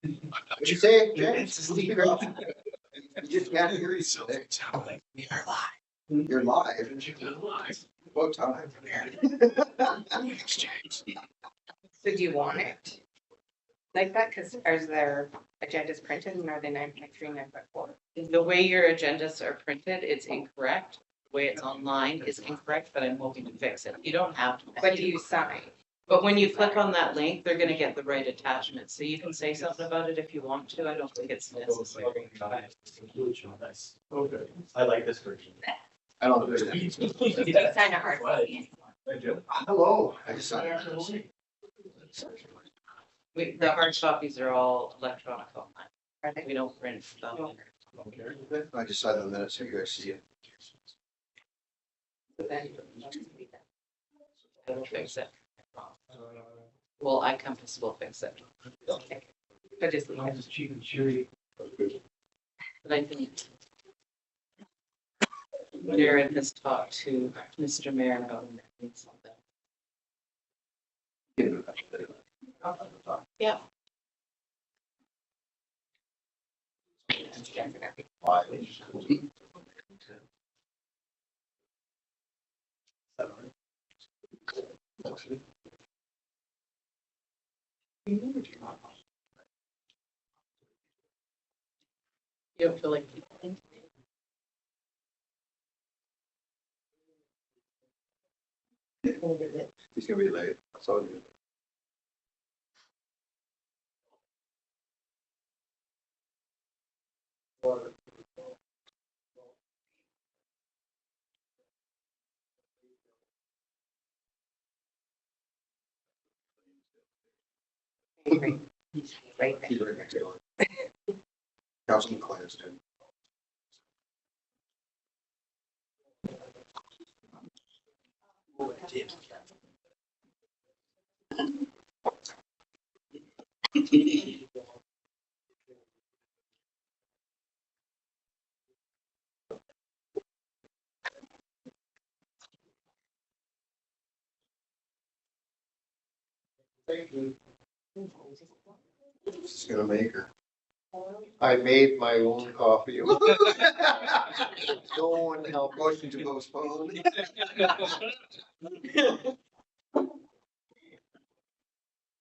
What'd you say, James? Speak up. You just can't hear you. We are live. You're live. What time? So do you want it like that? Because are their agendas printed and are they 9.3, 9.4? The way your agendas are printed, it's incorrect. The way it's online is incorrect, but I'm hoping to fix it. You don't have to. What do you sign? But when you click on that link, they're gonna get the right attachment. So you can say something about it if you want to. I don't think it's necessary. Okay, I like this version. I don't understand. You sign a hard copy. I do. Hello. I just signed. The hard copies are all electronic online. Are they? We don't print them. Okay. I just signed the minutes so you guys see it. So then We'll fix it. Well, iCompass will fix it. but just leave it. Cheap and cheery. But I think Darren has talked to Mr. Mayor about something. Yeah. You don't feel like. He's gonna be late. That's all good. Right He's there. right next door. Councilman Cranston. Just gonna make her. I made my own coffee. No one help motion to postpone.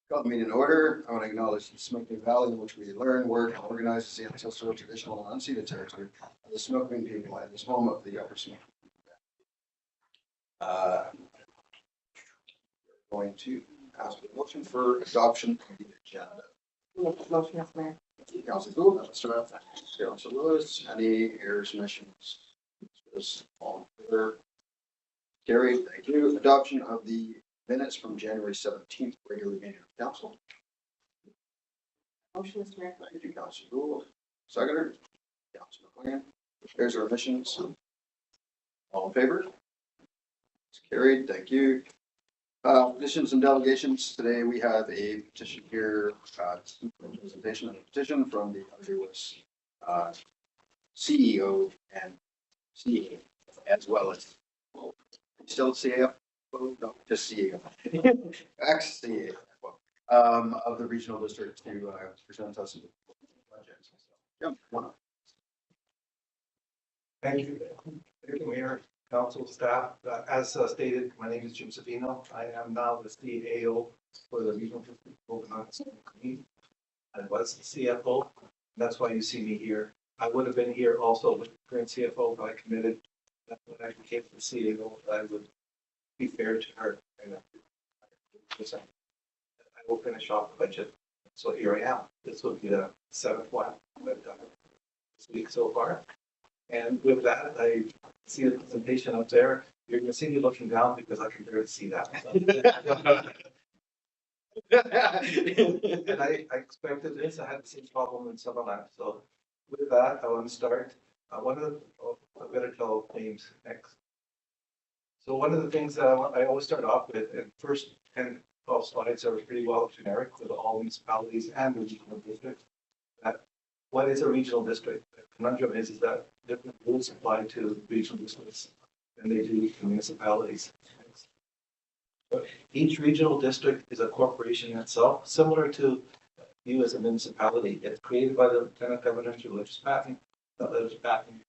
Call the meeting in order. I want to acknowledge the Smoking Valley in which we learn, work, and organize the San Francisco traditional and unceded territory of the Smoking people and is home of the Upper Smoky. Going to ask for a motion for adoption of the agenda. Motion is Mayor. Council Gould, Mr. Council Lewis, any errors, omissions? Is all in favor? Carried, thank you. Adoption of the minutes from January 17th, regular meeting of council. Motion is Mayor. Thank you, Council Gould. Seconder, Council McLean. Errors or omissions? All in favor? It's carried, thank you. Petitions and delegations. Today we have a petition here, presentation of a petition from the Louis CEO and CA, as well as, still CEO? No, just CEO. Ex-CA, of the regional district to present us with projects. Yep, one. Thank you. Thank you, Mayor, council, staff. As stated, my name is Jim Savino. I am now the CAO for the regional district of Okanagan. I was the CFO. That's why you see me here. I would have been here also with the current CFO, but I committed that when I became the CAO, I would be fair to her. And I will finish off the budget. So here I am. This will be the 7th one I've done this week so far. And with that, I see the presentation up there. You're going to see me looking down because I can barely see that. And I expected this. I had the same problem in Summerland. So with that, I want to start. I'm going to tell names next. So one of the things that I always start off with, and first 10, 12 slides are pretty well generic with all municipalities and the regional district. What is a regional district? The conundrum is that different rules apply to regional districts than they do to municipalities. But each regional district is a corporation in itself, similar to you as a municipality. It's created by the lieutenant governor through legislative. That legislative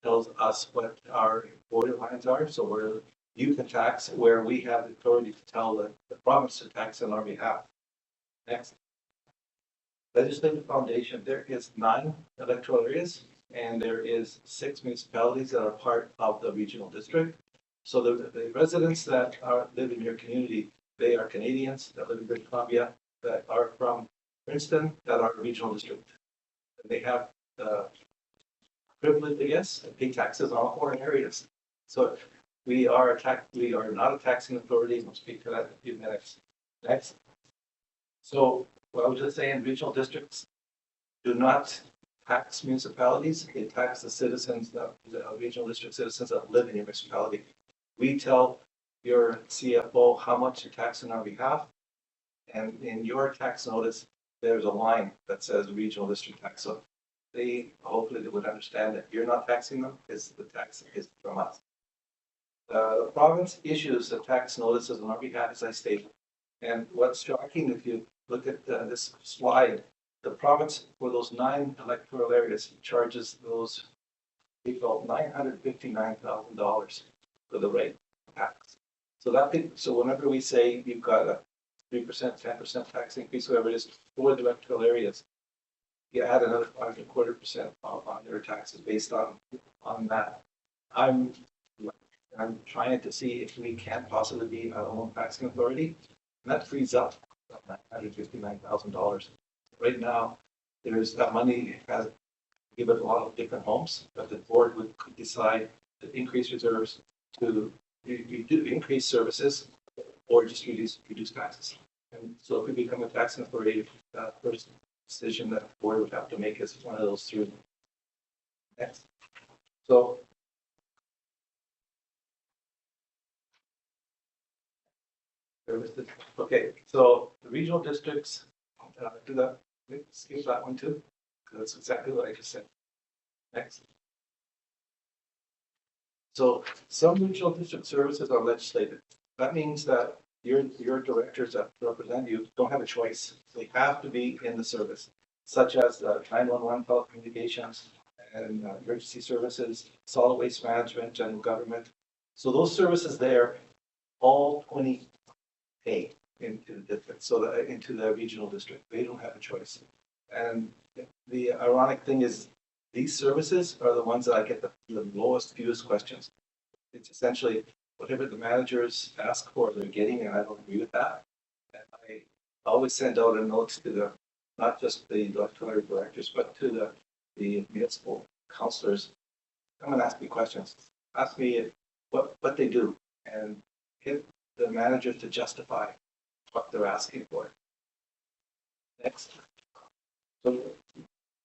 tells us what our borderlines are, so where you can tax, where we have the authority to tell the province to tax on our behalf. Next. Legislative foundation, there is 9 electoral areas, and there is 6 municipalities that are part of the regional district. So the residents that live in your community, they are Canadians that live in British Columbia, that are from Princeton, that are regional district. They have the privilege, I guess, to pay taxes on all 4 areas. So we are not a taxing authority. We'll speak to that in a few minutes. Next. So what I was just saying, regional districts do not tax municipalities. They tax the citizens, the regional district citizens that live in your municipality. We tell your CFO how much to tax on our behalf. And in your tax notice, there's a line that says regional district tax. So hopefully they would understand that you're not taxing them, because the tax is from us. The province issues the tax notices on our behalf, as I stated. And what's shocking, if you look at this slide, the province for those 9 electoral areas charges those people $959,000 for the rate tax. So whenever we say you've got a 3%, 10% tax increase, whatever it is, for the electoral areas, you add another 5.25% on their taxes based on that. I'm trying to see if we can possibly be our own taxing authority, and that frees up $959,000. Right now, there's that money has given a lot of different homes, but the board could decide to increase reserves, to increase services, or just reduce taxes. And so if we become a taxing authority, first decision that the board would have to make is one of those 3. Next. So okay, so the regional districts, do that, skip that one too, because that's exactly what I just said. Next. So some regional district services are legislated. That means that your directors that represent you don't have a choice. They have to be in the service, such as 911 telecommunications and emergency services, solid waste management, general government. So those services there, all 20 pay into the district, so into the regional district. They don't have a choice. And the ironic thing is, these services are the ones that I get the lowest, fewest questions. It's essentially whatever the managers ask for, they're getting, and I don't agree with that. And I always send out a note to not just the electoral directors, but to the municipal councillors. Come and ask me questions. Ask me what they do, and get the managers to justify what they're asking for. Next. So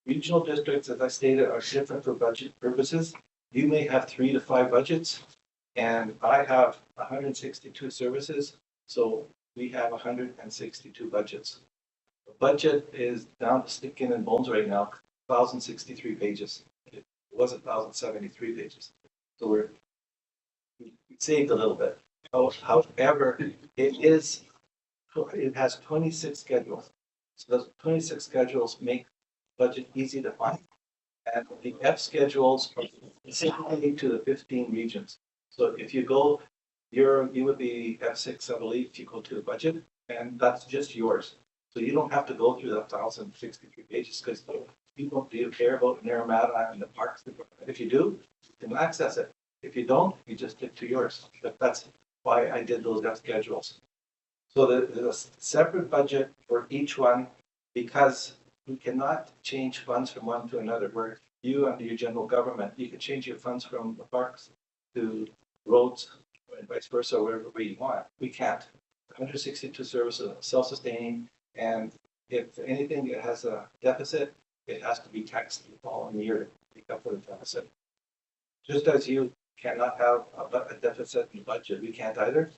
regional districts, as I stated, are different for budget purposes. You may have 3 to 5 budgets, and I have 162 services, so we have 162 budgets. The budget is down to skin and bones right now, 1,063 pages. It was 1,073 pages. So we saved a little bit. However, it has 26 schedules. So those 26 schedules make budget easy to find. And the F schedules are specific to the 15 regions. So if you go, you would be F6, I believe, if you go to the budget, and that's just yours. So you don't have to go through the 1,063 pages, because people do care about Naramata and the parks. If you do, you can access it. If you don't, you just stick to yours. But that's why I did those F schedules. So there's a separate budget for each one, because we cannot change funds from one to another. Where you, under your general government, you can change your funds from the parks to roads and vice versa, wherever you want. We can't. 162 services are self-sustaining, and if anything that has a deficit, it has to be taxed the following year to make up for the deficit. Just as you cannot have a deficit in the budget, we can't either.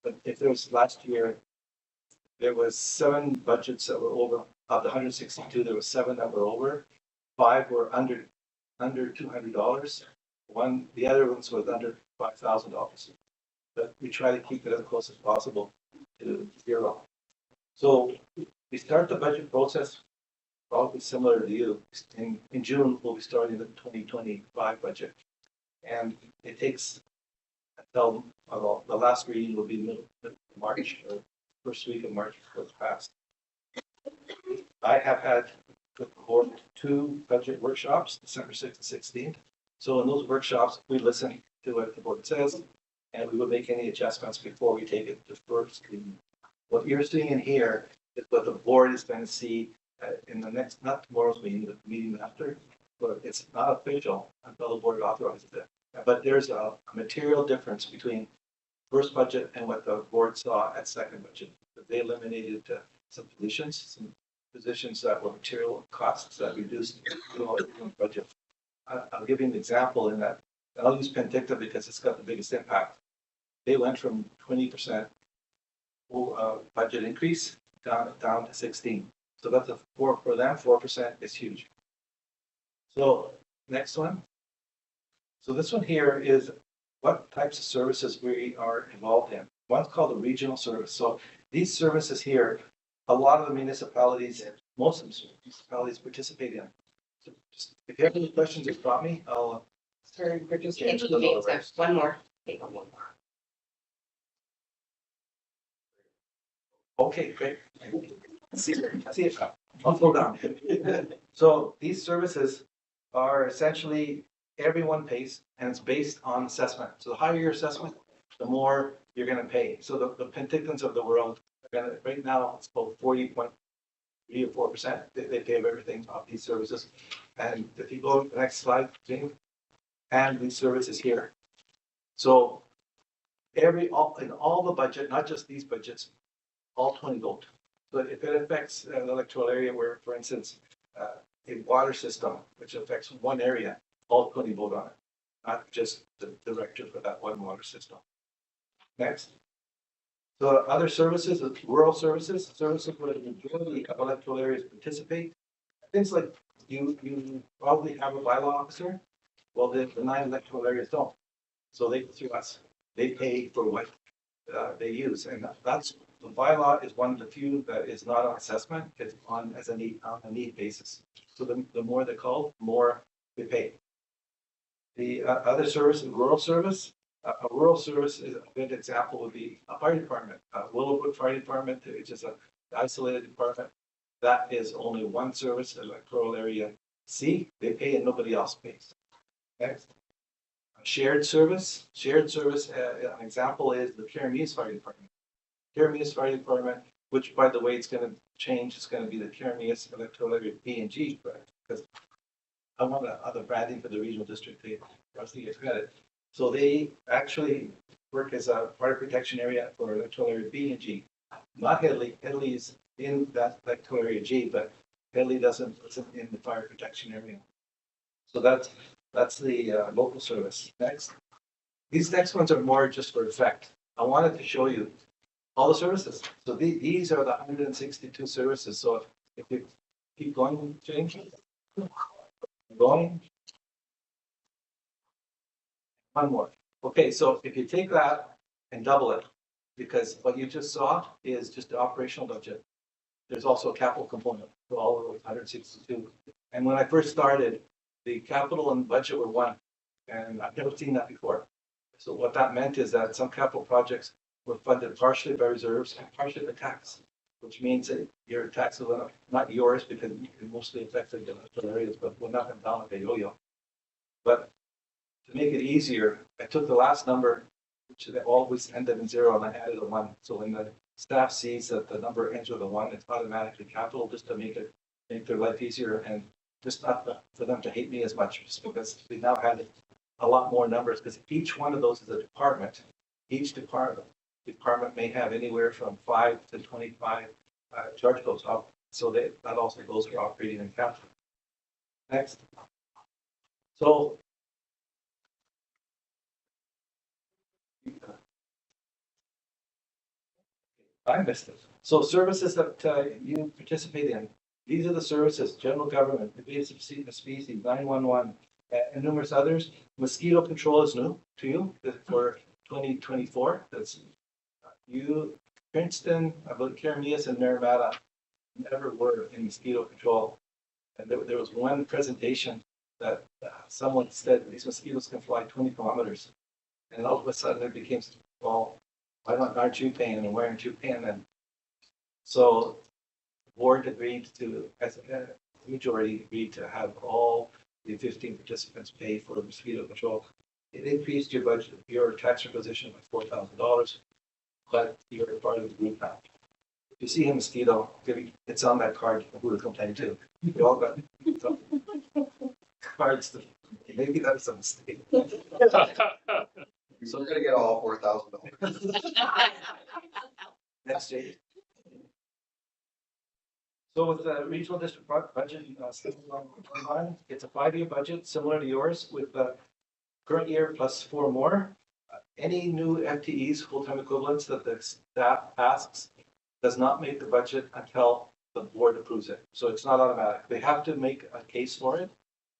But if there was last year, there was 7 budgets that were over. Of the 162, there were 7 that were over. 5 were under $200. The other ones was under $5,000. But we try to keep it as close as possible to 0. So we start the budget process probably similar to you. In June, we'll be starting the 2025 budget. And it takes until, well, the last reading will be middle of March, or first week of March before it's passed. I have had with the board 2 budget workshops, December 6th and 16th. So in those workshops, we listen to what the board says, and we will make any adjustments before we take it to first reading. What you're seeing in here is what the board is going to see in the next, not tomorrow's meeting, but the meeting after. But it's not official until the board authorizes it. But there's a material difference between first budget and what the board saw at second budget. They eliminated some positions that were material costs that reduced the budget. I'll give you an example in that. I'll use Penticton because it's got the biggest impact. They went from 20% budget increase down to 16. So that's for them, 4% is huge. So next one. So this one here is what types of services we are involved in. One's called the regional service. So these services here, a lot of the municipalities, most of the municipalities participate in. So just, if you have any questions, just stop me. I'll Sorry, we're just. Yeah, Okay, the lower so right. one more. Take on one more. Okay, great. See it now. I'll slow down. So these services are essentially everyone pays, and it's based on assessment. So the higher your assessment, the more you're going to pay. So the Pentictons of the world are going to, right now, it's about 40.3 or 4%. They pay of everything off these services. And if you go to the next slide, Jane, and these services here. So in all the budget, not just these budgets, all 20 vote. So if it affects an electoral area where, for instance, a water system, which affects one area, all 20 vote on it, not just the director for that one water system. Next. So other services, rural services where the majority of electoral areas participate. Things like you probably have a bylaw officer. Well, the 9 electoral areas don't. So they go through us. They pay for what they use. And that's, the bylaw is one of the few that is not on assessment. It's on as a need basis. So the more they call, the more they pay. The other service, rural service. A rural service is a good example would be a fire department. Willowbrook Fire Department, which is an isolated department. That is only one service, electoral area C. They pay and nobody else pays. Next. Shared service. Shared service, an example is the Keremeos Fire Department. Keremeos Fire Department, which by the way, it's going to change. It's going to be the Keremeos electoral area B and G, because I want other branding for the regional district. They obviously get credit. So they actually work as a fire protection area for electoral area B and G. Not Headley. Headley is in that electoral area G, but Headley isn't in the fire protection area. So that's the local service. Next. These next ones are more just for effect. I wanted to show you all the services. So these are the 162 services. So if you keep going, James, going. One more. Okay, so if you take that and double it, because what you just saw is just the operational budget. There's also a capital component for all of those 162. And when I first started, the capital and budget were one, and I've never seen that before. So what that meant is that some capital projects were funded partially by reserves and partially by tax, which means that your tax will not yours because you mostly affected the other areas, but will not come down like a yo-yo. But to make it easier, I took the last number, which always ended in 0, and I added a 1. So when the staff sees that the number ends with a 1, it's automatically capital, just to make their life easier, and just not for them to hate me as much, just because we now had a lot more numbers, because each one of those is a department. Each department may have anywhere from 5 to 25 charge codes up. So that also goes for operating and capital. Next. So I missed it. So services that you participate in. These are the services: general government, invasive species, 911, and numerous others. Mosquito control is new to you for 2024. That's you, Princeton, about Keremeos and Naramata. never were in mosquito control. And there was one presentation that someone said these mosquitoes can fly 20 kilometers. And all of a sudden it became, well, aren't you paying and why aren't you paying? And so the board agreed to, as a majority agreed to have all the 15 participants pay for mosquito control. It increased your budget, your tax requisition by $4,000, but you're part of the group now. If you see a mosquito, it's on that card who to complain to. We all got cards to, maybe that's a mistake. So we're gonna get all $4,000. Next stage. So with the regional district budget, it's a 5-year budget similar to yours with the current year plus 4 more. Any new FTEs, full-time equivalents that the staff asks does not make the budget until the board approves it. So it's not automatic. They have to make a case for it.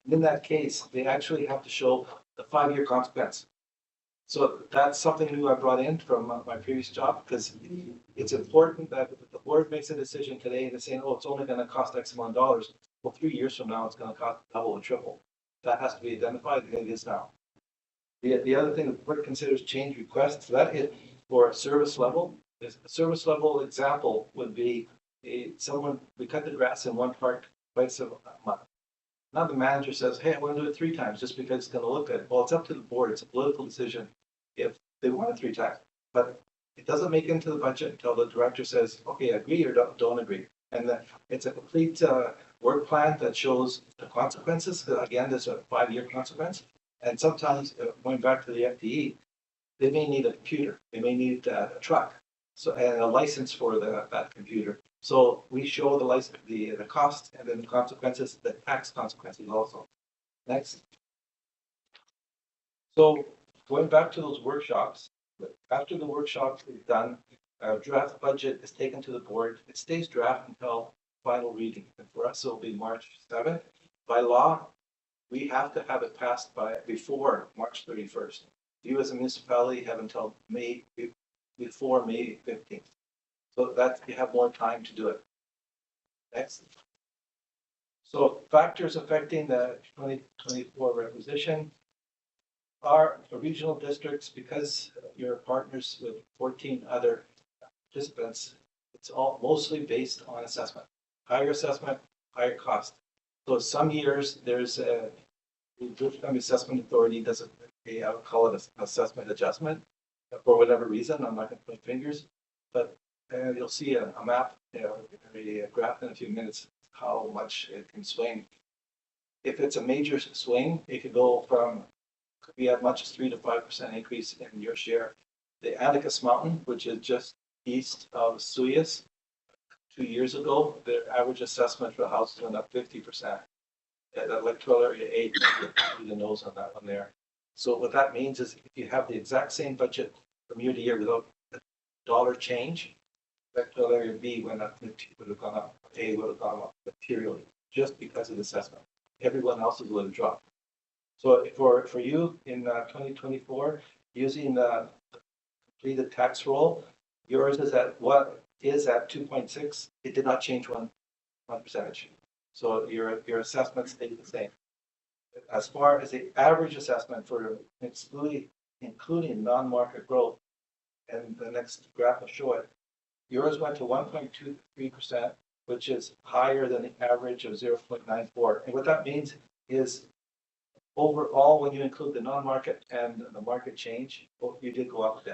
And in that case, they actually have to show the 5-year consequence. So that's something new I brought in from my previous job, because it's important that if the board makes a decision today and they're saying, oh, it's only going to cost X amount of dollars. Well, 3 years from now, it's going to cost double or triple. That has to be identified, and it is now. The other thing the board considers change requests, that is for a service level. A service level example would be we cut the grass in one part twice a month. Now the manager says, hey, I want to do it 3 times just because it's going to look good. Well, it's up to the board. It's a political decision if they want it 3 times. But it doesn't make it into the budget until the director says, okay, agree or don't agree. And it's a complete work plan that shows the consequences. Again, there's a 5-year consequence. And sometimes, going back to the FTE, they may need a computer. They may need a truck. And a license for that computer. So we show the license, the cost, and then the consequences, the tax consequences also. Next. So going back to those workshops, after the workshop is done, our draft budget is taken to the board. It stays draft until final reading. And for us, it'll be March 7th. By law, we have to have it passed before March 31st. You as a municipality have until before May 15th. So that you have more time to do it. Next. So factors affecting the 2024 requisition are regional districts, because you're partners with 14 other participants. It's all mostly based on assessment. Higher assessment, higher cost. So some years there's the Assessment Authority doesn't pay, I would call it an assessment adjustment for whatever reason. I'm not going to point fingers, but you'll see a map, a graph in a few minutes, how much it can swing. If it's a major swing, it could go from, could be as much as 3 to 5% increase in your share. The Anacus Mountain, which is just east of Suyas, 2 years ago, their average assessment for the house went up 50%. That electoral area 8, the nose on that one there. So what that means is if you have the exact same budget from year to year without a dollar change, electoral area B would have gone up, A would have gone up materially just because of the assessment. Everyone else's would have dropped. So for you in 2024, using the completed tax roll, yours is at 2.6. It did not change one percentage. So your assessment stayed the same. As far as the average assessment for including non-market growth, and the next graph will show it, yours went to 1.23%, which is higher than the average of 0.94. And what that means is overall, when you include the non-market and the market change, you did go up a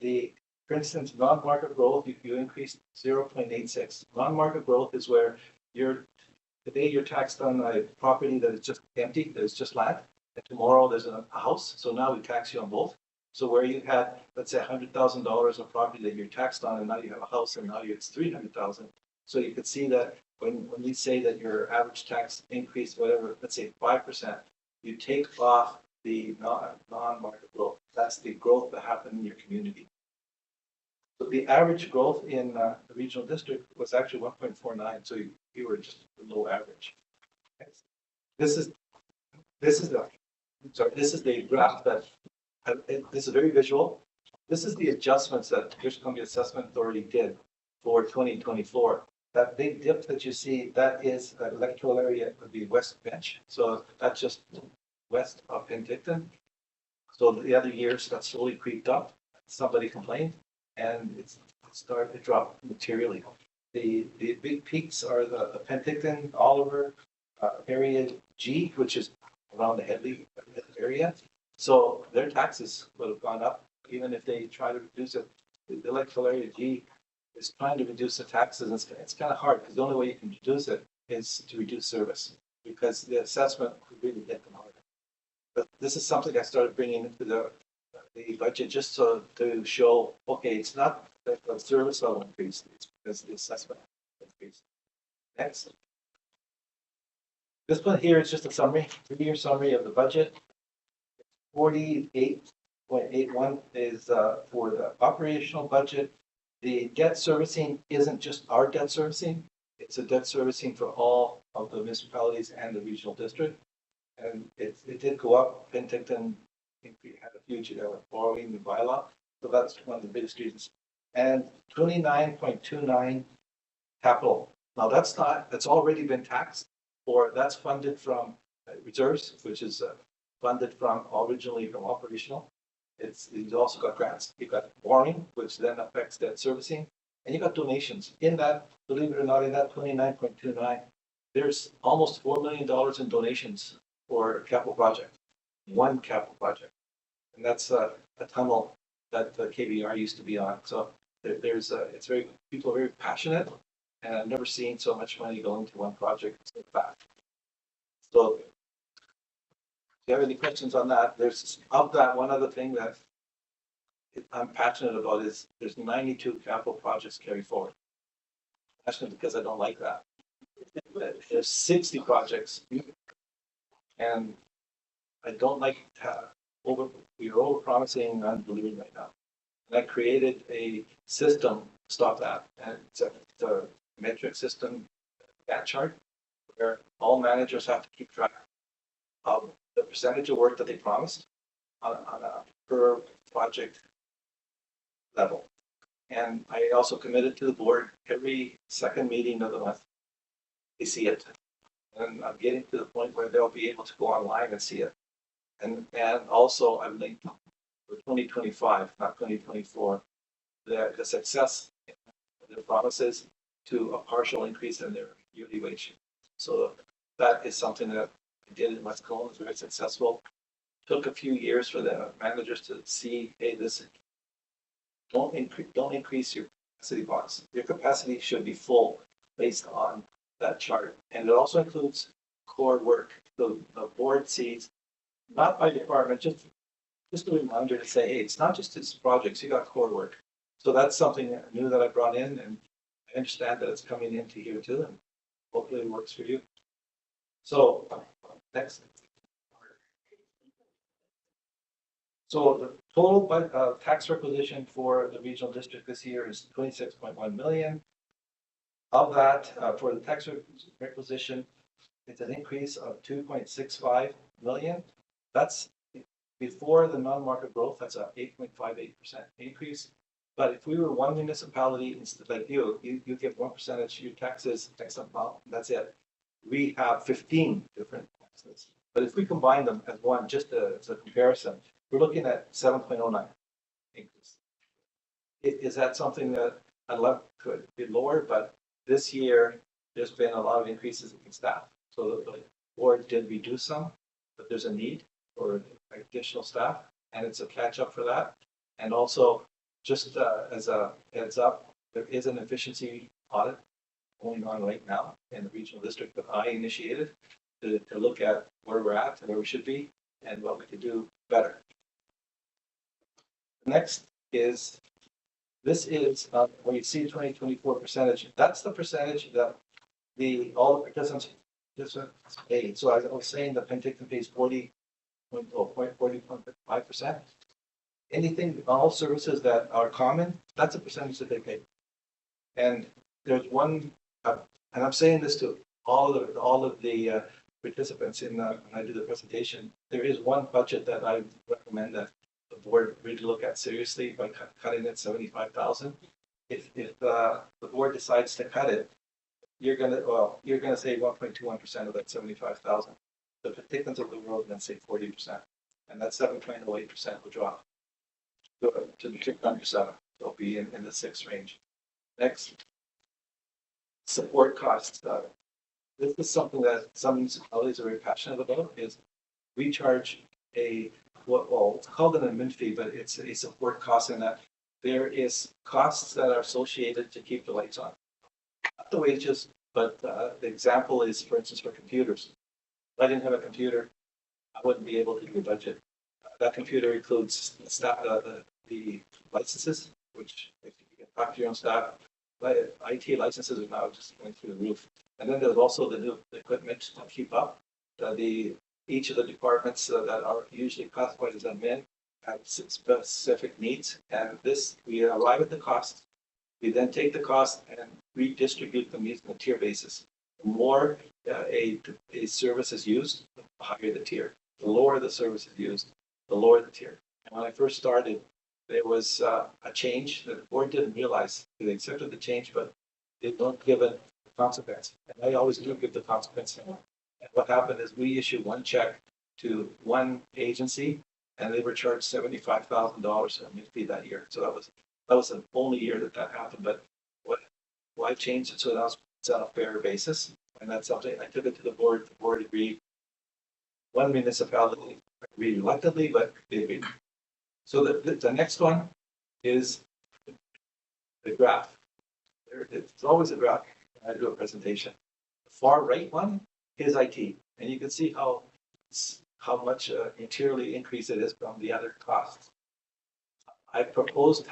bit. For instance, non-market growth, you increased 0.86. Non-market growth is where today you're taxed on a property that is just empty, that is just land, and tomorrow there's a house. So now we tax you on both. So where you had, let's say, $100,000 of property that you're taxed on, and now you have a house, and now it's $300,000. So you could see that when we say that your average tax increased, whatever, let's say 5%, you take off the non-market growth. That's the growth that happened in your community. So the average growth in the regional district was actually 1.49. So you were just below average. This is the graph that this is very visual. This is the adjustments that British Columbia Assessment Authority did for 2024. that big dip that you see, that is electoral area would be West Bench. So that's just west of Penticton. So the other years that slowly creeped up, somebody complained, and it started to drop materially. The big peaks are the Penticton, Oliver, area G, which is around the Headley area. So their taxes would have gone up, even if they try to reduce it. The electoral area G is trying to reduce the taxes, and it's kind of hard, because the only way you can reduce it is to reduce service, because the assessment would really hit them hard. But this is something I started bringing into the budget, just so to show, okay, it's not that the service level increased, it's because the assessment increased. Next. This one here is just a summary, 3-year summary of the budget. 48.81 is for the operational budget. The debt servicing isn't just our debt servicing, it's a debt servicing for all of the municipalities and the regional district. And it did go up. Penticton had a huge borrowing the bylaw, so that's one of the biggest reasons. And 29.29 capital. Now that's already been taxed, or that's funded from reserves, which is funded from originally from operational. You've also got grants. You've got borrowing, which then affects debt servicing, and you got donations. In that, believe it or not, in that 29.29, there's almost $4 million in donations for a capital project, one capital project, and that's a tunnel that the KBR used to be on. So people are very passionate, and I've never seen so much money going to one project so fast. So, if you have any questions on that, there's of that one other thing that I'm passionate about is there's 92 capital projects carried forward. I'm passionate because I don't like that. There's 60 projects, and I don't like we are over promising and delivering right now. And I created a system to stop that, and it's a metric system, that chart, where all managers have to keep track of the percentage of work that they promised on a per project level. And I also committed to the board every second meeting of the month, they see it. And I'm getting to the point where they'll be able to go online and see it. And also I'm linked for 2025, not 2024, the success of their promises to a partial increase in their yearly wage. So that is something that I did in West Cole. It was very successful. Took a few years for the managers to see, hey, don't increase your capacity bonds. Your capacity should be full based on that chart. And it also includes core work. The board sees, not by department, just a reminder to say, hey, it's not just its projects, you got core work. So that's something new that I brought in, and I understand that it's coming into here too, and hopefully it works for you. So next. So the total tax requisition for the regional district this year is 26.1 million. Of that, for the tax requisition, it's an increase of 2.65 million. That's before the non-market growth. That's a 8.58% increase. But if we were one municipality, instead like you get 1% of your taxes, X amount, that's it. We have 15 different taxes. But if we combine them as one, just as a comparison, we're looking at 7.09 increase. Is that something that I'd love to be lower? But this year, there's been a lot of increases in staff. So the board did reduce some, but there's a need for additional staff, and it's a catch up for that. And also, just as a heads up, there is an efficiency audit going on right now in the regional district that I initiated to look at where we're at and where we should be and what we could do better. Next is, this is where you see 2024 percentage. That's the percentage that all the participants paid. So I was saying that Penticton pays 40.5%. Anything, all services that are common, that's a percentage that they pay. And there's one, and I'm saying this to all of the participants when I do the presentation. There is one budget that I recommend that the board really look at seriously by cutting it 75,000. If the board decides to cut it, you're gonna say 1.21% of that 75,000. The particulars of the road, then say 40%, and that 7.08% will drop to the 607. It'll be in the 6 range. Next, support costs. This is something that some municipalities are very passionate about. Is we charge it's called an admin fee, but it's a support cost in that there is costs that are associated to keep the lights on. Not the wages, but the example is, for instance, for computers. If I didn't have a computer, I wouldn't be able to do a budget. That computer includes the licenses, which if you can talk to your own staff, but IT licenses are now just going through the roof. And then there's also the new equipment to keep up. Each of the departments that are usually classified as admin have specific needs, and this we arrive at the cost. We then take the cost and redistribute them using a tier basis. The more a service is used, the higher the tier. The lower the service is used, the lower the tier. And when I first started, there was a change that the board didn't realize. They accepted the change, but they don't give it a consequence. And I always do give the consequence. And what happened is we issued one check to one agency, and they were charged $75,000 in fee that year. So that was the only year that happened. But why changed it so that it's on a fair basis? And that's something I took it to the board. The board agreed. One municipality agreed reluctantly, but they agreed. So the next one is the graph. It's always a graph when I do a presentation. The far right one is IT, and you can see how much materially increase it is from the other costs. I proposed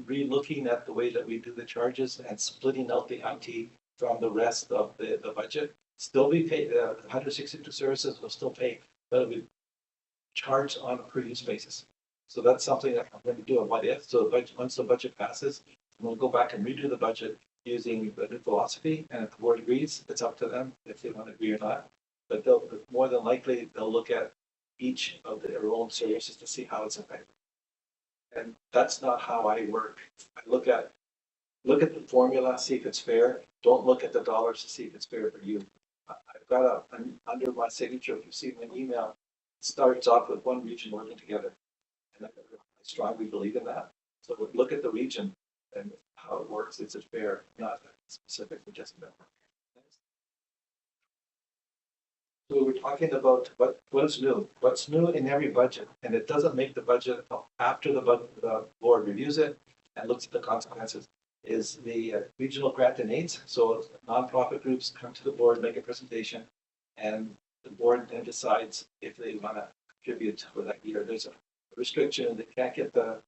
re-looking at the way that we do the charges and splitting out the IT from the rest of the budget. Still be paid, 162 services will still pay, but it'll be charged on a per use basis. So that's something that I'm going to do a what if. So once the budget passes, we'll go back and redo the budget using the new philosophy, and if the board agrees, it's up to them if they want to agree or not. But they'll more than likely they'll look at each of their own services to see how it's affected. And that's not how I work. I look at the formula, see if it's fair. Don't look at the dollars to see if it's fair for you. I've got under my signature, if you see my email, it starts off with one region working together. And I strongly believe in that. So look at the region and how it works. It's fair, not specific to just member. So we're talking about what is new. What's new in every budget, and it doesn't make the budget until after the board reviews it and looks at the consequences. Is the regional grant and aids. So nonprofit groups come to the board, make a presentation, and the board then decides if they want to contribute for that year. There's a restriction. They can't get the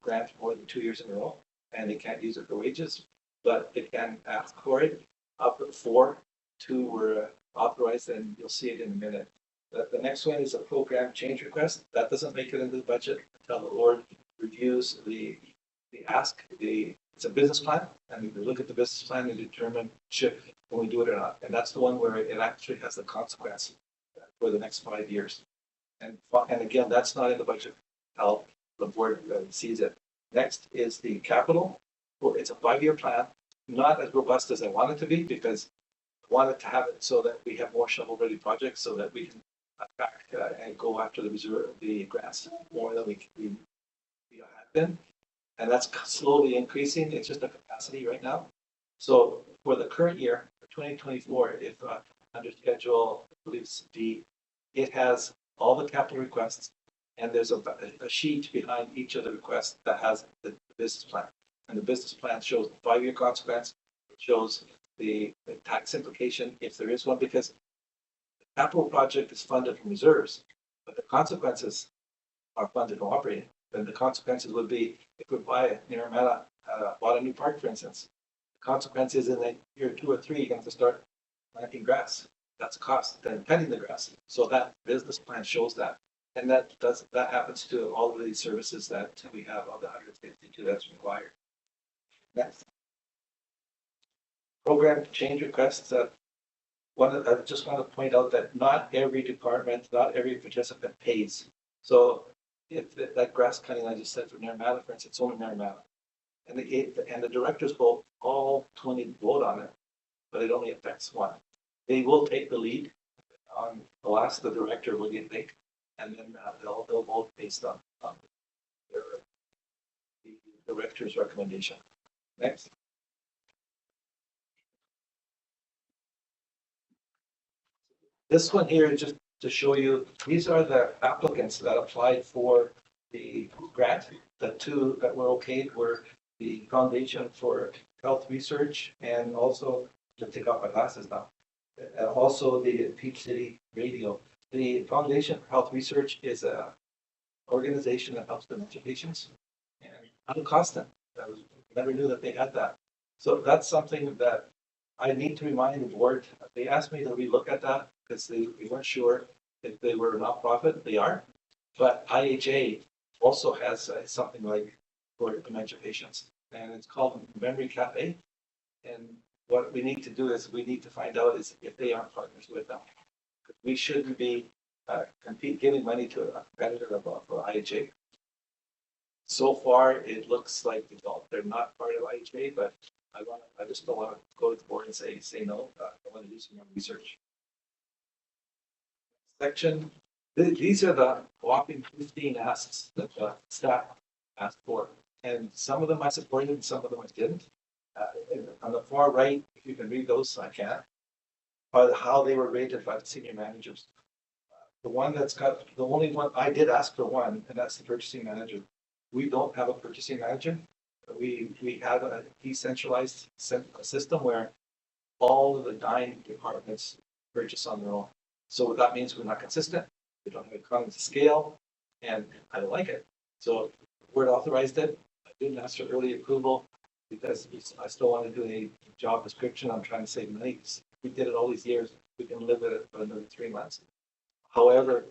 grant more than 2 years in a row, and they can't use it for wages, but they can ask for it. Up to 4, 2 were authorized, and you'll see it in a minute. The next one is a program change request. That doesn't make it into the budget until the board reviews the ask. It's a business plan, and we look at the business plan and determine when we do it or not. And that's the one where it actually has the consequence for the next 5 years. And again, that's not in the budget how the board sees it. Next is the capital. It's a 5-year plan, not as robust as I want it to be, because I wanted to have it so that we have more shovel-ready projects so that we can attract and go after the grants more than we have been. And that's slowly increasing. It's just a capacity right now. So for the current year, for 2024, if under schedule, I believe it's D, it has all the capital requests, and there's a sheet behind each of the requests that has the business plan. And the business plan shows the 5-year consequence. It shows the tax implication, if there is one, because the capital project is funded from reserves, but the consequences are funded from operating. Then the consequences would be if we buy Naramata, bought a new park, for instance. The consequence is in year 2 or 3, you're going to have to start planting grass. That's a cost. Then cutting the grass. So that business plan shows that, and that happens to all of these services that we have of the 152 that's required. Next, program change requests. I just want to point out that not every department, not every participant pays. So if that grass cutting I just said for Naramata, for instance, it's only Naramata, and the directors vote, all 20 vote on it. but it only affects one. They will take the lead on, I'll ask the director what do you think, and then they'll vote based on their, the director's recommendation. Next. This one here is just to show you, these are the applicants that applied for the grant. The two that were okayed were the Foundation for Health Research and also, to take off my glasses now, also the Peach City Radio. The Foundation for Health Research is a organization that helps dementia patients, and out of Costin. Never knew that they had that. So that's something that I need to remind the board. They asked me to relook at that because we weren't sure if they were a nonprofit. They are, but IHA also has something like for dementia patients, and it's called Memory Cafe. And what we need to do is we need to find out is if they are partners with them. We shouldn't be giving money to a competitor of IHA. So far, it looks like they're not part of IHA, but I just don't want to go to the board and say no. I want to do some more research. Section. These are the whopping 15 asks that the staff asked for, and some of them I supported, and some of them I didn't. On the far right, if you can read those, I can. How they were rated by the senior managers. The one that's got the only one I did ask for one, and that's the purchasing manager. We don't have a purchasing manager. We have a decentralized system where all of the 9 departments purchase on their own. So that means we're not consistent. We don't have economies of scale, and I don't like it. So the board authorized it. I didn't ask for early approval because I still want to do a job description. I'm trying to save money. We did it all these years. We can live with it for another 3 months. However,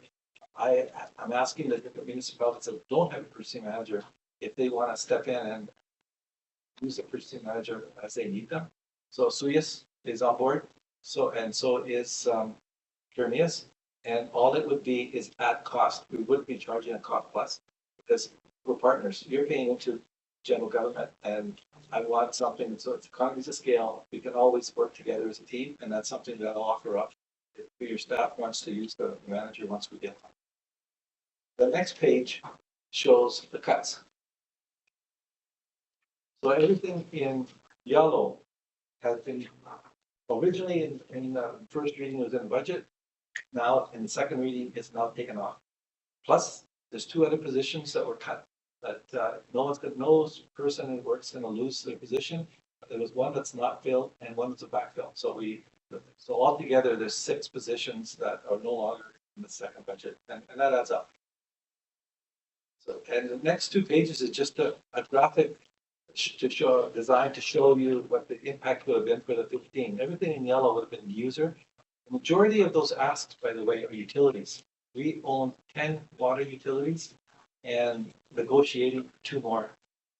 I'm asking the different municipalities that don't have a purchasing manager if they want to step in and use the purchasing manager as they need them. So Suyas is on board. So is Jeremias. And all it would be is at cost. We wouldn't be charging a cost plus because we're partners. You're paying into general government, and I want something so it's economies of scale. We can always work together as a team, and that's something that I'll offer up if your staff wants to use the manager once we get them. The next page shows the cuts. So everything in yellow has been originally in the first reading was in the budget. Now in the second reading, it's now taken off. Plus, there's 2 other positions that were cut. That no person who works going to lose their position. There was one that's not filled and one that's a backfill. So altogether, there's 6 positions that are no longer in the second budget, and that adds up. So, and the next 2 pages is just a graphic to show, designed to show you what the impact would have been for the 15. Everything in yellow would have been user. The majority of those asks, by the way, are utilities. We own 10 water utilities and negotiating 2 more.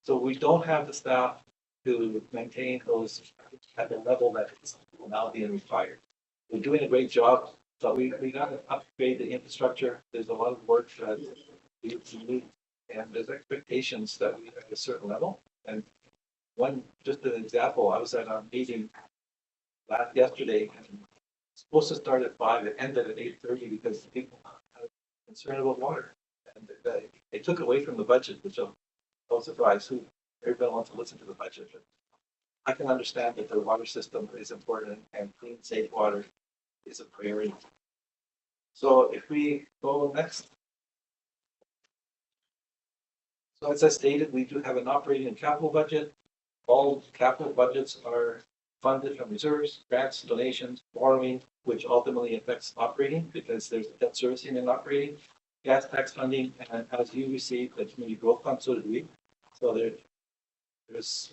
So we don't have the staff to maintain those at the level that is now being required. We're doing a great job, but we got to upgrade the infrastructure. There's a lot of work that we need, and there's expectations that we at a certain level. And just an example, I was at a meeting yesterday, and it's supposed to start at 5. It ended at 8:30 because people had concern about water. And they took away from the budget, which I'm no surprise. Everybody wants to listen to the budget. But I can understand that the water system is important and clean, safe water is a priority. So if we go next. So as I stated, we do have an operating and capital budget. All capital budgets are funded from reserves, grants, donations, borrowing, which ultimately affects operating because there's debt servicing in operating, gas tax funding, and as you received the community growth fund, so did we. So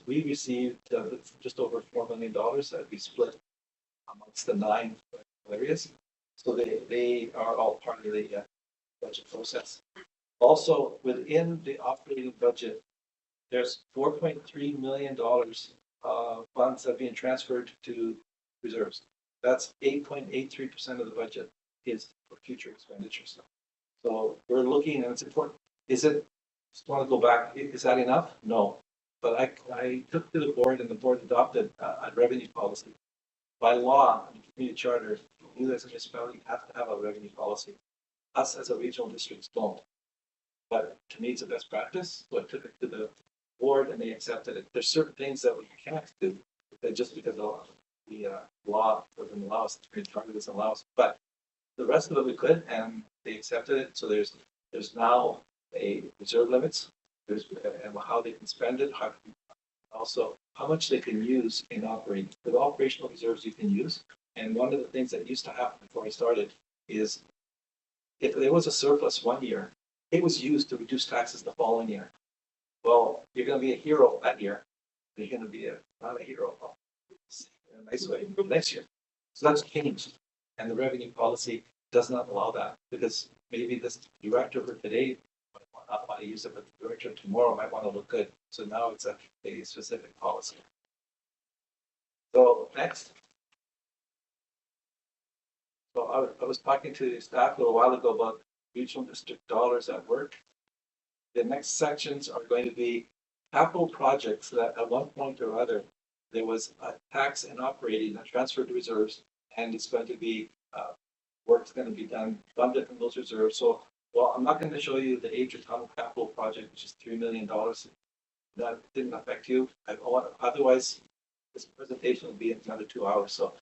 we received just over $4 million that we split amongst the 9 areas. So they are all part of the budget process. Also, within the operating budget, there's $4.3 million funds that are being transferred to reserves. That's 8.83% of the budget is for future expenditures. So we're looking, and it's important. Just want to go back, is that enough? No. But I took to the board, and the board adopted a revenue policy. by law, in the community charter, you as a municipality have to have a revenue policy. Us as a regional district don't. But to me, it's a best practice, so I took it to the board and they accepted it. There's certain things that we can't do, that just because the law doesn't allow us, the community charter doesn't allow us, but the rest of it we could, and they accepted it, so there's now a reserve limits, there's, and how they can spend it, also how much they can use in operating. The operational reserves you can use, and one of the things that used to happen before I started is if there was a surplus one year, it was used to reduce taxes the following year. Well, you're going to be a hero that year. You're going to be not a hero, in a nice way, next year. So that's changed, and the revenue policy does not allow that, because maybe this director for today might not want to use it, but the director tomorrow might want to look good. So now it's a specific policy. So next. So I was talking to the staff a little while ago about regional district dollars at work. The next sections are going to be capital projects that at one point or other, there was a tax and operating that transferred to reserves, and it's going to be work's going to be done, funded from those reserves. So, well, I'm not going to show you the Age of Tunnel capital project, which is $3 million. That didn't affect you. Otherwise, this presentation will be another 2 hours, so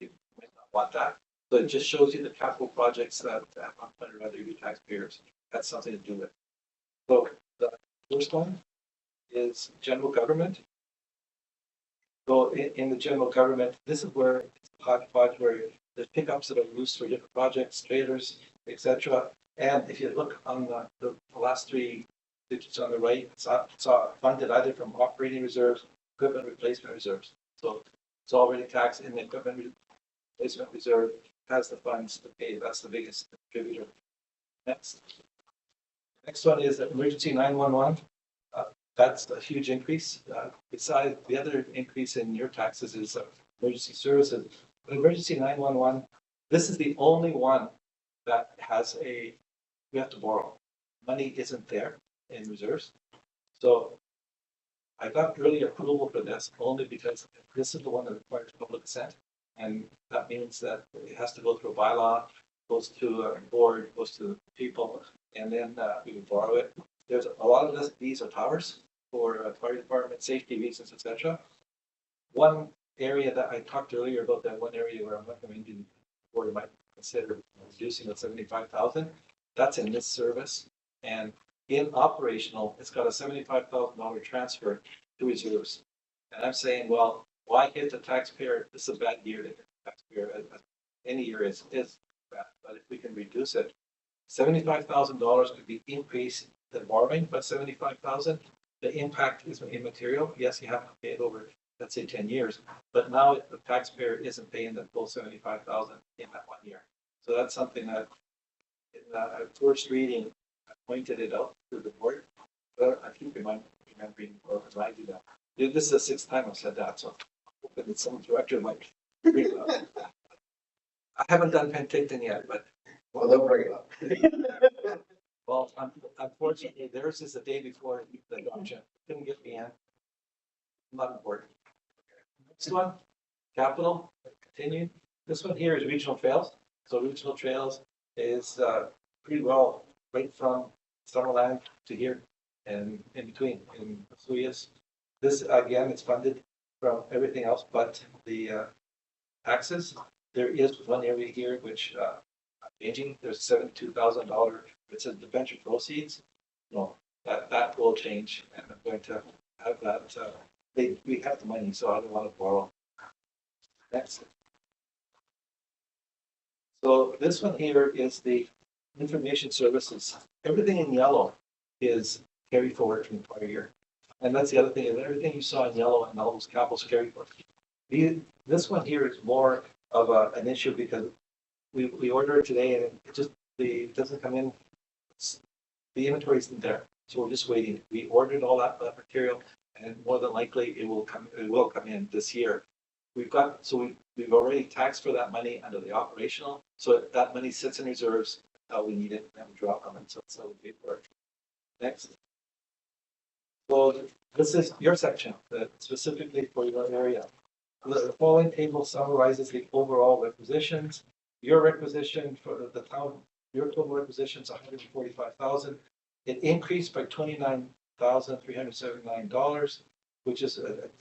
you might not want that. So it just shows you the capital projects that have funded other you taxpayers. That's something to do with. So the first one is general government. So in the general government, this is where it's a hodgepodge where there's pickups that are used for different projects, trailers, etc. And if you look on the last three digits on the right, it's funded either from operating reserves, equipment replacement reserves. So it's already taxed in the equipment replacement reserve, has the funds to pay. That's the biggest contributor. Next one is emergency 911. That's a huge increase. Besides the other increase in your taxes is emergency services. But emergency 911, this is the only one that has we have to borrow. Money isn't there in reserves. So I got early approval for this only because this is the one that requires public assent. And that means that it has to go through a bylaw, goes to a board, goes to people, and then we can borrow it. There's a lot of these are towers for fire department, safety reasons, etc. One area that I talked earlier about, that one area where I'm recommending the board might consider reducing the 75,000. That's in this service, and in operational, it's got a $75,000 transfer to reserves. And I'm saying, well, why hit the taxpayer? This is a bad year to hit the taxpayer. Any year is bad, but if we can reduce it, $75,000 could be increased the borrowing by 75,000. The impact is immaterial. Yes, you have to pay it over, let's say 10 years, but now the taxpayer isn't paying the full 75,000 in that 1 year. So that's something that in first reading, I pointed it out to the board, but I keep remembering or reminding that. This is the sixth time I've said that, so I'm hoping that some director might bring it up. I haven't done Penticton yet, but Well, they'll bring it up. well, unfortunately, theirs is the day before the adoption. Couldn't get me in. Not important. Next one, capital, continue. This one here is regional trails. So regional trails is pretty well right from Summerland to here and in between in Suyas. This again, it's funded from everything else but the taxes. There is one area here which changing. There's $72,000. It says debenture proceeds. No, that will change, and I'm going to have that. We have the money, so I don't want to borrow. Next. So this one here is the information services. Everything in yellow is carried forward from the prior year, and that's the other thing. Everything you saw in yellow and all those capitals carried forward. This one here is more of an issue because we order it today and it doesn't come in. The inventory isn't there, so we're just waiting. We ordered all that material, and more than likely it will come in this year. We've already taxed for that money under the operational, so that money sits in reserves until we need it and we draw on it. So that's how we pay for it. Next. So this is your section, specifically for your area. The following table summarizes the overall requisitions. Your requisition for the town, your total requisition is $145,000. It increased by $29,379, which is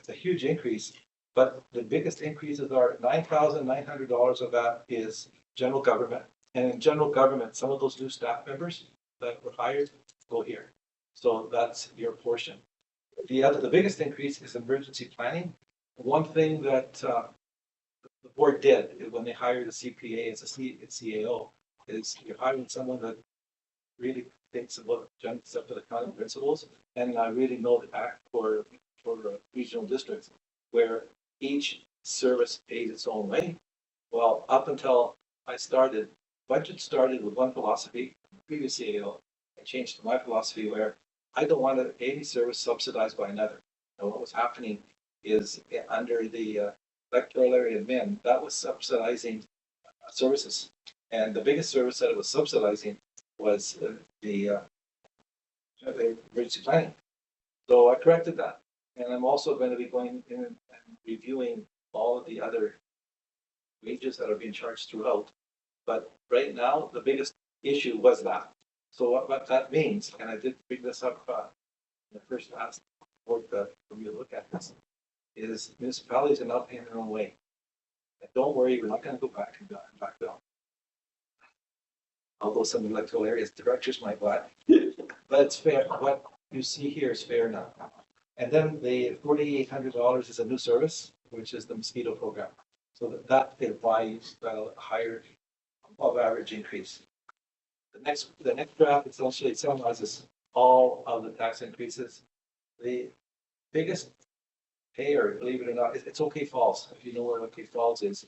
a huge increase. But the biggest increases are $9,900 of that is general government. And in general government, some of those new staff members that were hired go here. So that's your portion. The biggest increase is emergency planning. One thing that the board did when they hired a CPA as a CAO is you're hiring someone that really thinks about general stuff to the county principles, and I really know the act for regional districts where each service pays its own way. Well, up until I started, budget started with one philosophy. Previous CAO, I changed to my philosophy where I don't want any service subsidized by another. And what was happening is under the electoral area admin, that was subsidizing services. And the biggest service that it was subsidizing was the emergency planning. So I corrected that. And I'm also going to be going in and reviewing all of the other wages that are being charged throughout. But right now, the biggest issue was that. So what that means, and I did bring this up in the first asked board for me to look at this, is municipalities are not paying their own way. And don't worry, we're not going to go back down. Although some electoral areas directors might buy, but it's fair. What you see here is fair now. And then the $4,800 is a new service, which is the mosquito program. So that is why a higher above average increase. The next graph essentially summarizes all of the tax increases. The biggest payer, believe it or not, it's OK Falls. If you know where OK Falls is,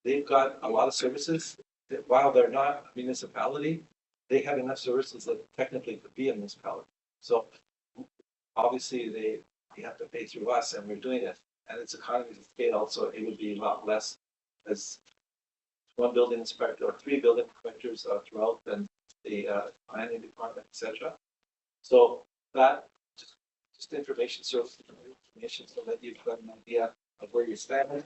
they've got a lot of services that while they're not a municipality, they have enough services that technically could be a municipality. So obviously they have to pay through us, and we're doing it. And it's economies of scale, so it would be a lot less as one building inspector or 3 building inspectors throughout, and the planning department, etc. So that just information service information so that you've got an idea of where you're standing.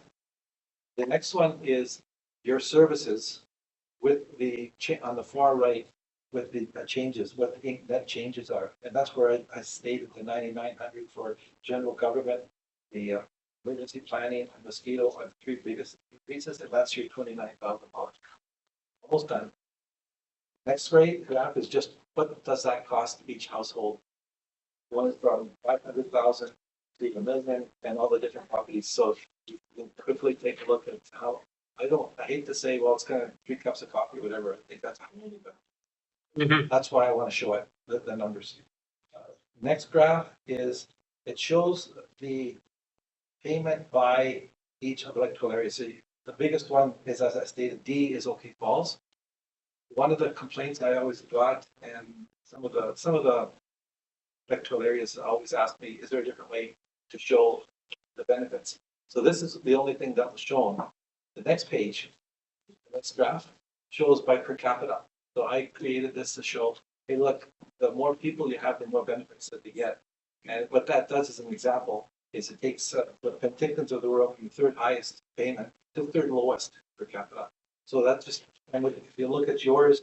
The next one is your services with the on the far right with the changes, what the net changes are, and that's where I stated the 9,900 for general government, the emergency planning, and mosquito are the 3 biggest increases, and that's your $29,000. Almost done. Next graph is just what does that cost each household? One is from 500,000 to $1 million, and all the different properties. So you can quickly take a look at how. I hate to say, well, it's kind of 3 cups of coffee, whatever. I think that's how many, but that's why I want to show it, the numbers. Next graph is, it shows the payment by each electoral area. So the biggest one is, as I stated, D is OK Falls. One of the complaints I always got, and some of the electoral areas always ask me, is there a different way to show the benefits? So this is the only thing that was shown. The next page, the next graph, shows by per capita. So I created this to show, hey, look, the more people you have, the more benefits that they get. And what that does as an example is it takes the Pentictons of the world from the 3rd highest payment to the 3rd lowest per capita. So that's just, and if you look at yours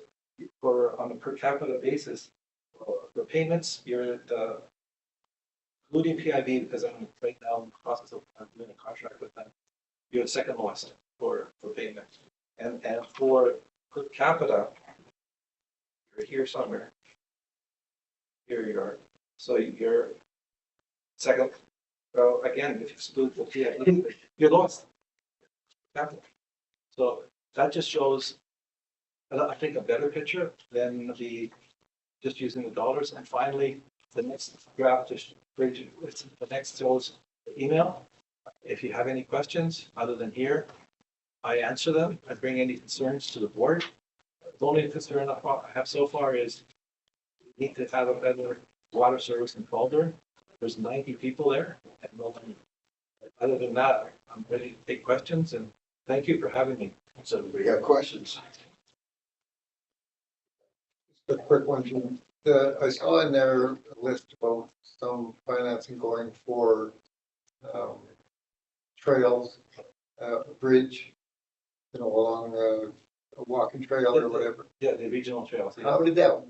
for on a per capita basis, for payments, you're at including PIB, because I'm right now in the process of doing a contract with them, you're at 2nd lowest for payment. And for per capita, you're here somewhere. Here you are. So you're 2nd. Well, again, if you exclude the PIB, you're lowest. So that just shows, I think, a better picture than just using the dollars. And finally, the next graph just the next shows the email. If you have any questions other than here, I answer them. I bring any concerns to the board. The only concern I have so far is we need to have a better water service in Calder. There's 90 people there, and nobody. Other than that, I'm ready to take questions, and thank you for having me. So we have questions. A quick one, Jim. I saw in there a list about some financing going for trails, a bridge, along a walking trail or whatever. Yeah, the regional trails. Yeah. How did that,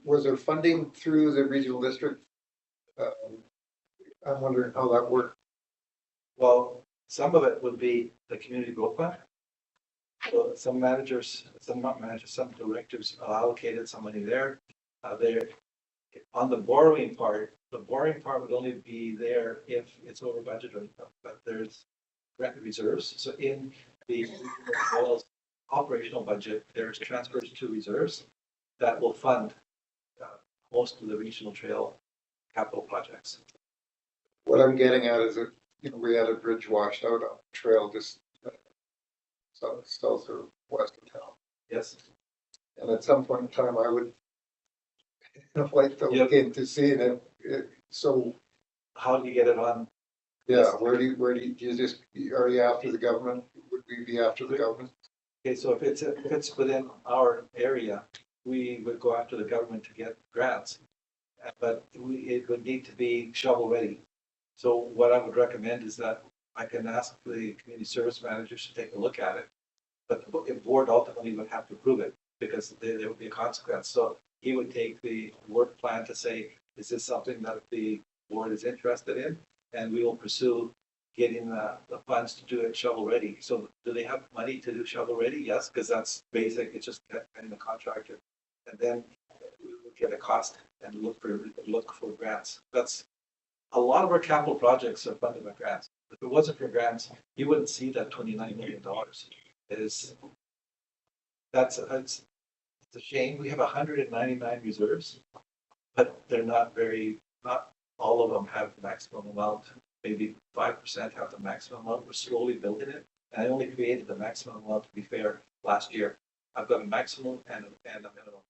was there funding through the regional district? I'm wondering how that worked. Well, some of it would be the community growth plan. So some managers, some not managers, some directors allocated some money there. There, on the borrowing part would only be there if it's over budget or, but there's grant reserves. So in the trails operational budget, there's transfers to reserves that will fund most of the regional trail capital projects. What I'm getting at is that, we had a bridge washed out on the trail just south or west of town. Yes. And at some point in time, I would like to look into seeing it. So, How do you get it on? yeah, where do you just, are you after the government? Would we be after the government? Okay, so if it's within our area, we would go after the government to get grants. But it would need to be shovel ready. So what I would recommend is that I can ask the community service managers to take a look at it. But the board ultimately would have to approve it because there would be a consequence. So he would take the work plan to say, is this something that the board is interested in? And we will pursue getting the funds to do it shovel ready. So do they have money to do shovel ready? Yes, because that's basic. It's just getting the contractor. And then we would get a cost and look for grants. That's a lot of our capital projects are funded by grants. If it wasn't for grants, you wouldn't see that $29 million. It's a shame. We have 199 reserves, but they're not all of them have the maximum amount. Maybe 5% have the maximum amount. We're slowly building it. And I only created the maximum amount, to be fair, last year. I've got a maximum and a minimum.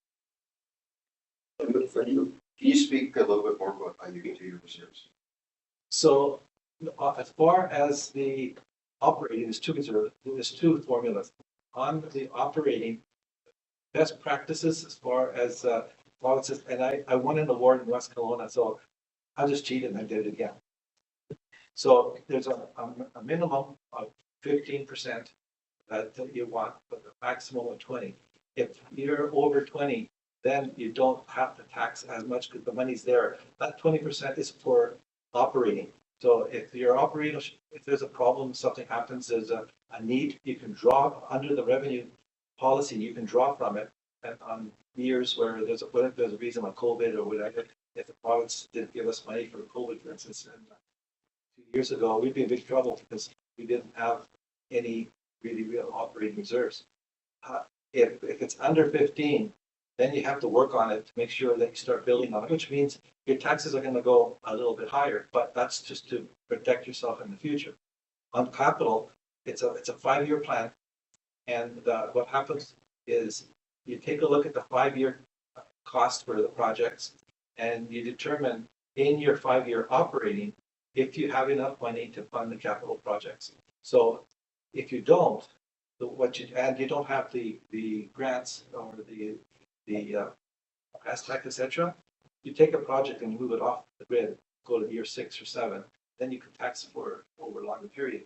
Can you speak a little bit more about how you get to your reserves? So as far as the operating, there's two formulas. On the operating, best practices as far as policies, and I won an award in West Kelowna, so I just cheated and I did it again. So there's a minimum of 15% that you want, but the maximum of 20. If you're over 20, then you don't have to tax as much because the money's there. That 20% is for operating. So if you're operating, if there's a problem, something happens, there's a need, you can draw under the revenue policy, you can draw from it. And on years where there's a reason like COVID or whatever, if the province didn't give us money for COVID, for instance, and 2 years ago, we'd be in big trouble because we didn't have any really real operating reserves. If it's under 15, then you have to work on it to make sure that you start building on it, which means your taxes are going to go a little bit higher, but that's just to protect yourself in the future. On capital, it's a 5-year plan, and what happens is you take a look at the 5-year cost for the projects, and you determine in your 5-year operating if you have enough money to fund the capital projects. So if you don't, you don't have the grants or the Aztec, etc., you take a project and move it off the grid, go to year 6 or 7, then you can tax for over a longer period.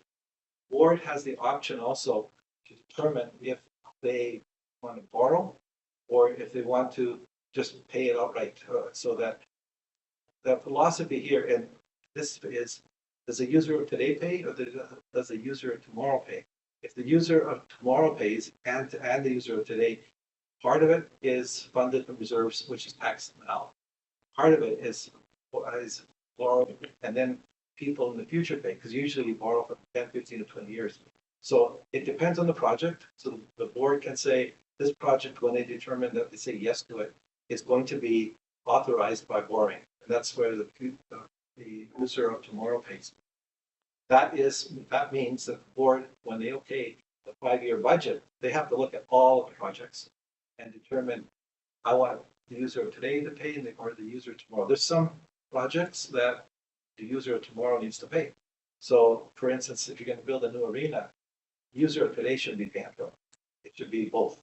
Board has the option also to determine if they want to borrow or if they want to just pay it outright. So that the philosophy here, and this is, does the user of today pay or does the user of tomorrow pay? If the user of tomorrow pays and the user of today, part of it is funded from reserves, which is taxed now. Part of it is borrowed, and then people in the future pay, because usually you borrow for 10, 15 to 20 years. So it depends on the project. So the board can say this project, when they determine that they say yes to it, is going to be authorized by borrowing. And that's where the user of tomorrow pays. That means that the board, when they okay the 5-year budget, they have to look at all of the projects and determine, I want the user of today to pay or the user of tomorrow. There's some projects that the user of tomorrow needs to pay. So for instance, if you're going to build a new arena, the user of today shouldn't be paying for it. It should be both.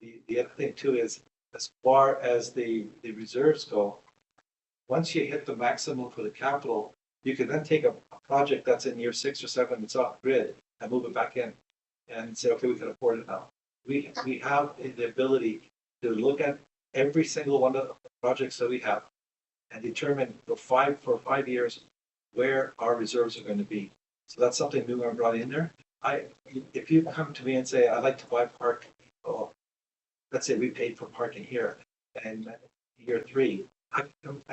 The other thing too is, as far as the reserves go, once you hit the maximum for the capital, you can then take a project that's in year 6 or 7, that's off grid, and move it back in and say, okay, we can afford it now. We have the ability to look at every single one of the projects that we have and determine for 5 years where our reserves are going to be. So that's something new I brought in there. If you come to me and say, I'd like to buy park, let's say we paid for parking here, and year 3, I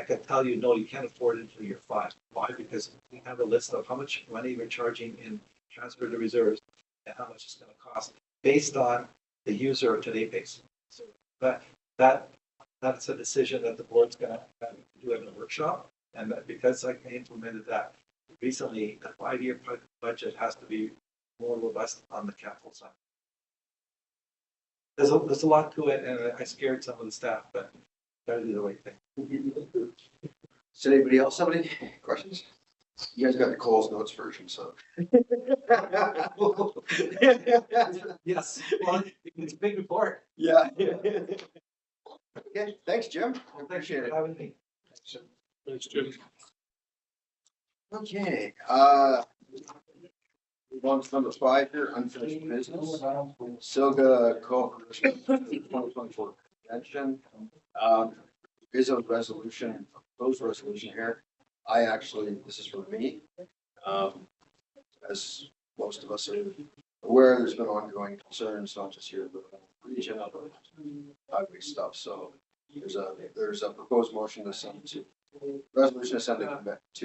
can tell you, no, you can't afford it until year 5. Why? Because we have a list of how much money we're charging in transfer to reserves and how much it's going to cost based on the user today base. So that's a decision that the board's going to do in a workshop. And that because I implemented that recently, the 5-year budget has to be more robust on the capital side. There's a lot to it, and I scared some of the staff, but gotta do the right thing. Does anybody else have any questions? You guys got the Coles Notes version, so. Yes, well, it's a big report. Yeah. Okay, thanks, Jim. I appreciate it. Having me. Thanks, Jim. Okay, move on to number 5 here, unfinished business. Silga Cooperation 2024 Convention. Is a resolution, proposed resolution here. This is for me. As most of us are aware, there's been ongoing concerns, not just here, but region of highway stuff. So there's a proposed motion to send to resolution to send to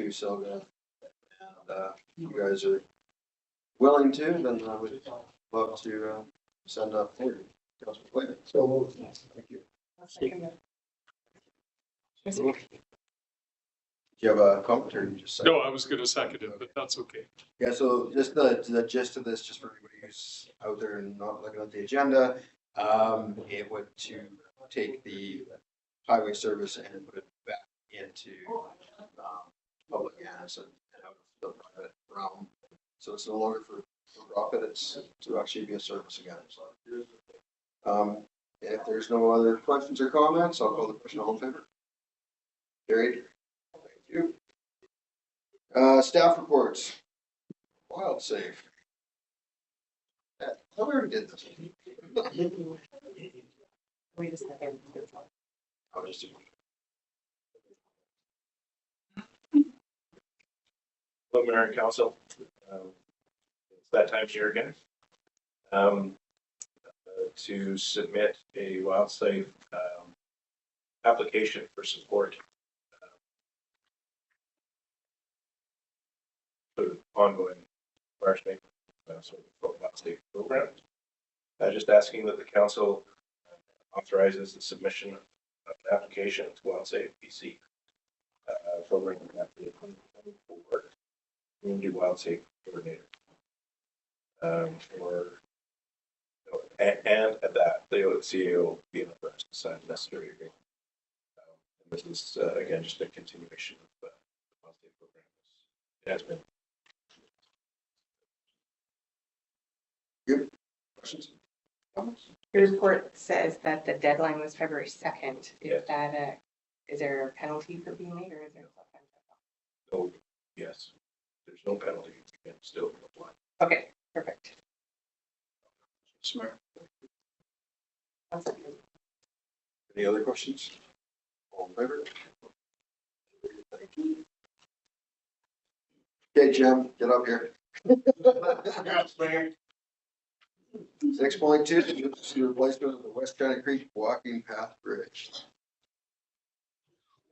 Silga. And you guys are willing to, then I would love to send up here. Councilor Clayton. So, Thank you. I'll second that. Do you have a comment or you just say? No, I was going to second it, but that's okay. Yeah, so just the gist of this, just for everybody who's out there and not looking at the agenda, it would to take the highway service and put it back into public hands and out of the private realm. So it's no longer for profit, it's to actually be a service again. So, if there's no other questions or comments, I'll call the question. All in favor? Carried. Thank you. Staff reports. Wild safe. Yeah, I already did this. We just have him. I'll just do Hello, Mayor and Council. It's that time of year again. To submit a wildlife application for support for ongoing forest maintenance, wildlife program. Just asking that the council authorizes the submission of an application to Wildlife BC program for community wildlife coordinator. And at that, the OCA will be in the first to sign necessary agreement. This is again just a continuation of the wildlife program. It has been. Good. Questions? Comments? Your report says that the deadline was February 2nd. Yes. Is that is there a penalty for being late or is there? No, yes, there's no penalty. You can still apply. Okay, perfect. Smart. I'll second. Any other questions? All in favor? Thank you. Okay, Jim, get up here. 6.2, this is the replacement of the West China Creek Walking Path Bridge.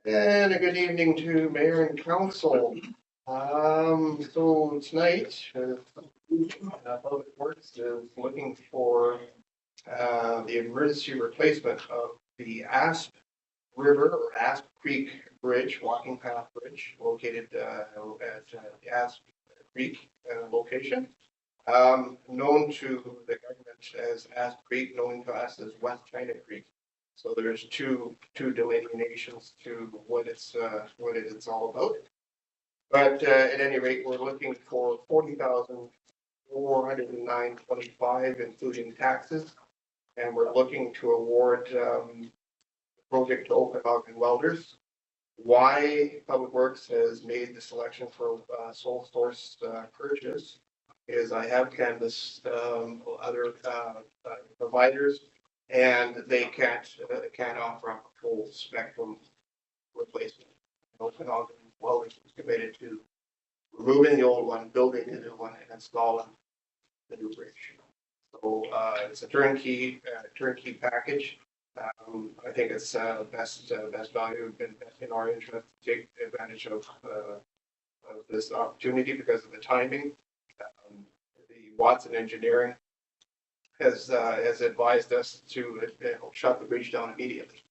And a good evening to Mayor and Council. So tonight, Public Works is looking for the emergency replacement of the Asp River or Asp Creek Bridge, walking path bridge, located at the Asp Creek location. Known to the government as Asp Creek, known to us as West China Creek. So there's two delineations to what it's all about. But at any rate, we're looking for $40,409.25, including taxes, and we're looking to award the project to Okanagan Welders. Why Public Works has made the selection for sole source purchase is I have canvassed other providers, and they can't offer up a full spectrum replacement. Okanagan Welding is committed to removing the old one, building a new one, and installing the new bridge. So it's a turnkey package. I think it's best value and in our interest to take advantage of this opportunity because of the timing. The Watson Engineering has advised us to shut the bridge down immediately.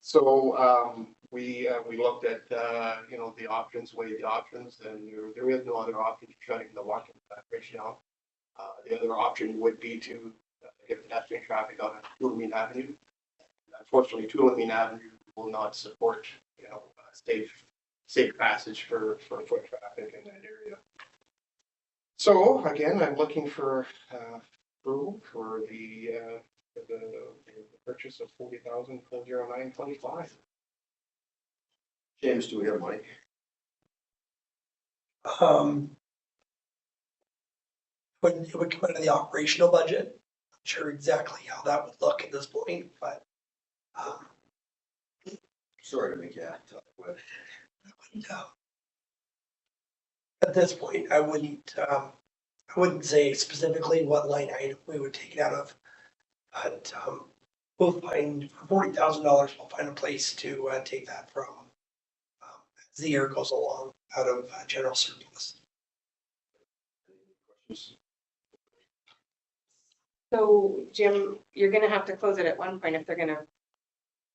So we looked at the options, weighed the options, and there is no other option to shutting the Watson bridge down. The other option would be to get pedestrian traffic on Tulameen Avenue. Unfortunately, Tulameen Avenue will not support, safe passage for foot traffic in that area. So again, I'm looking for approval for the purchase of 40,409.25. James, do we have money? It would come out of the operational budget. Not sure exactly how that would look at this point, but Sorry to make you tough, but at this point, I wouldn't say specifically what line item we would take it out of. But we'll find for $40,000. We'll find a place to take that from as the year goes along out of general surplus. So Jim, you're gonna have to close it at one point if they're gonna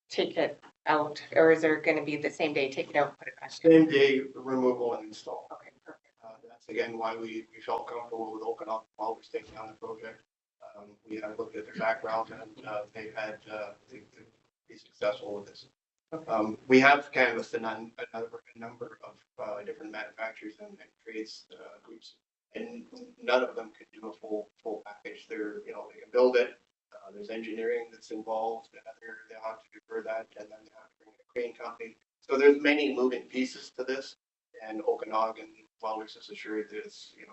take it out, or is there gonna be the same day, take it out, and put it back? Same day removal and install. Okay, perfect. That's again why we felt comfortable with Okanagan while we're taking on the project. We had looked at their background and they've had be successful with this. We have canvassed a number of different manufacturers and trades groups, and none of them could do a full package. They can build it. There's engineering that's involved. They have to defer that, and then they have to bring in a crane company. So there's many moving pieces to this, and Okanagan Welders is assured that it's going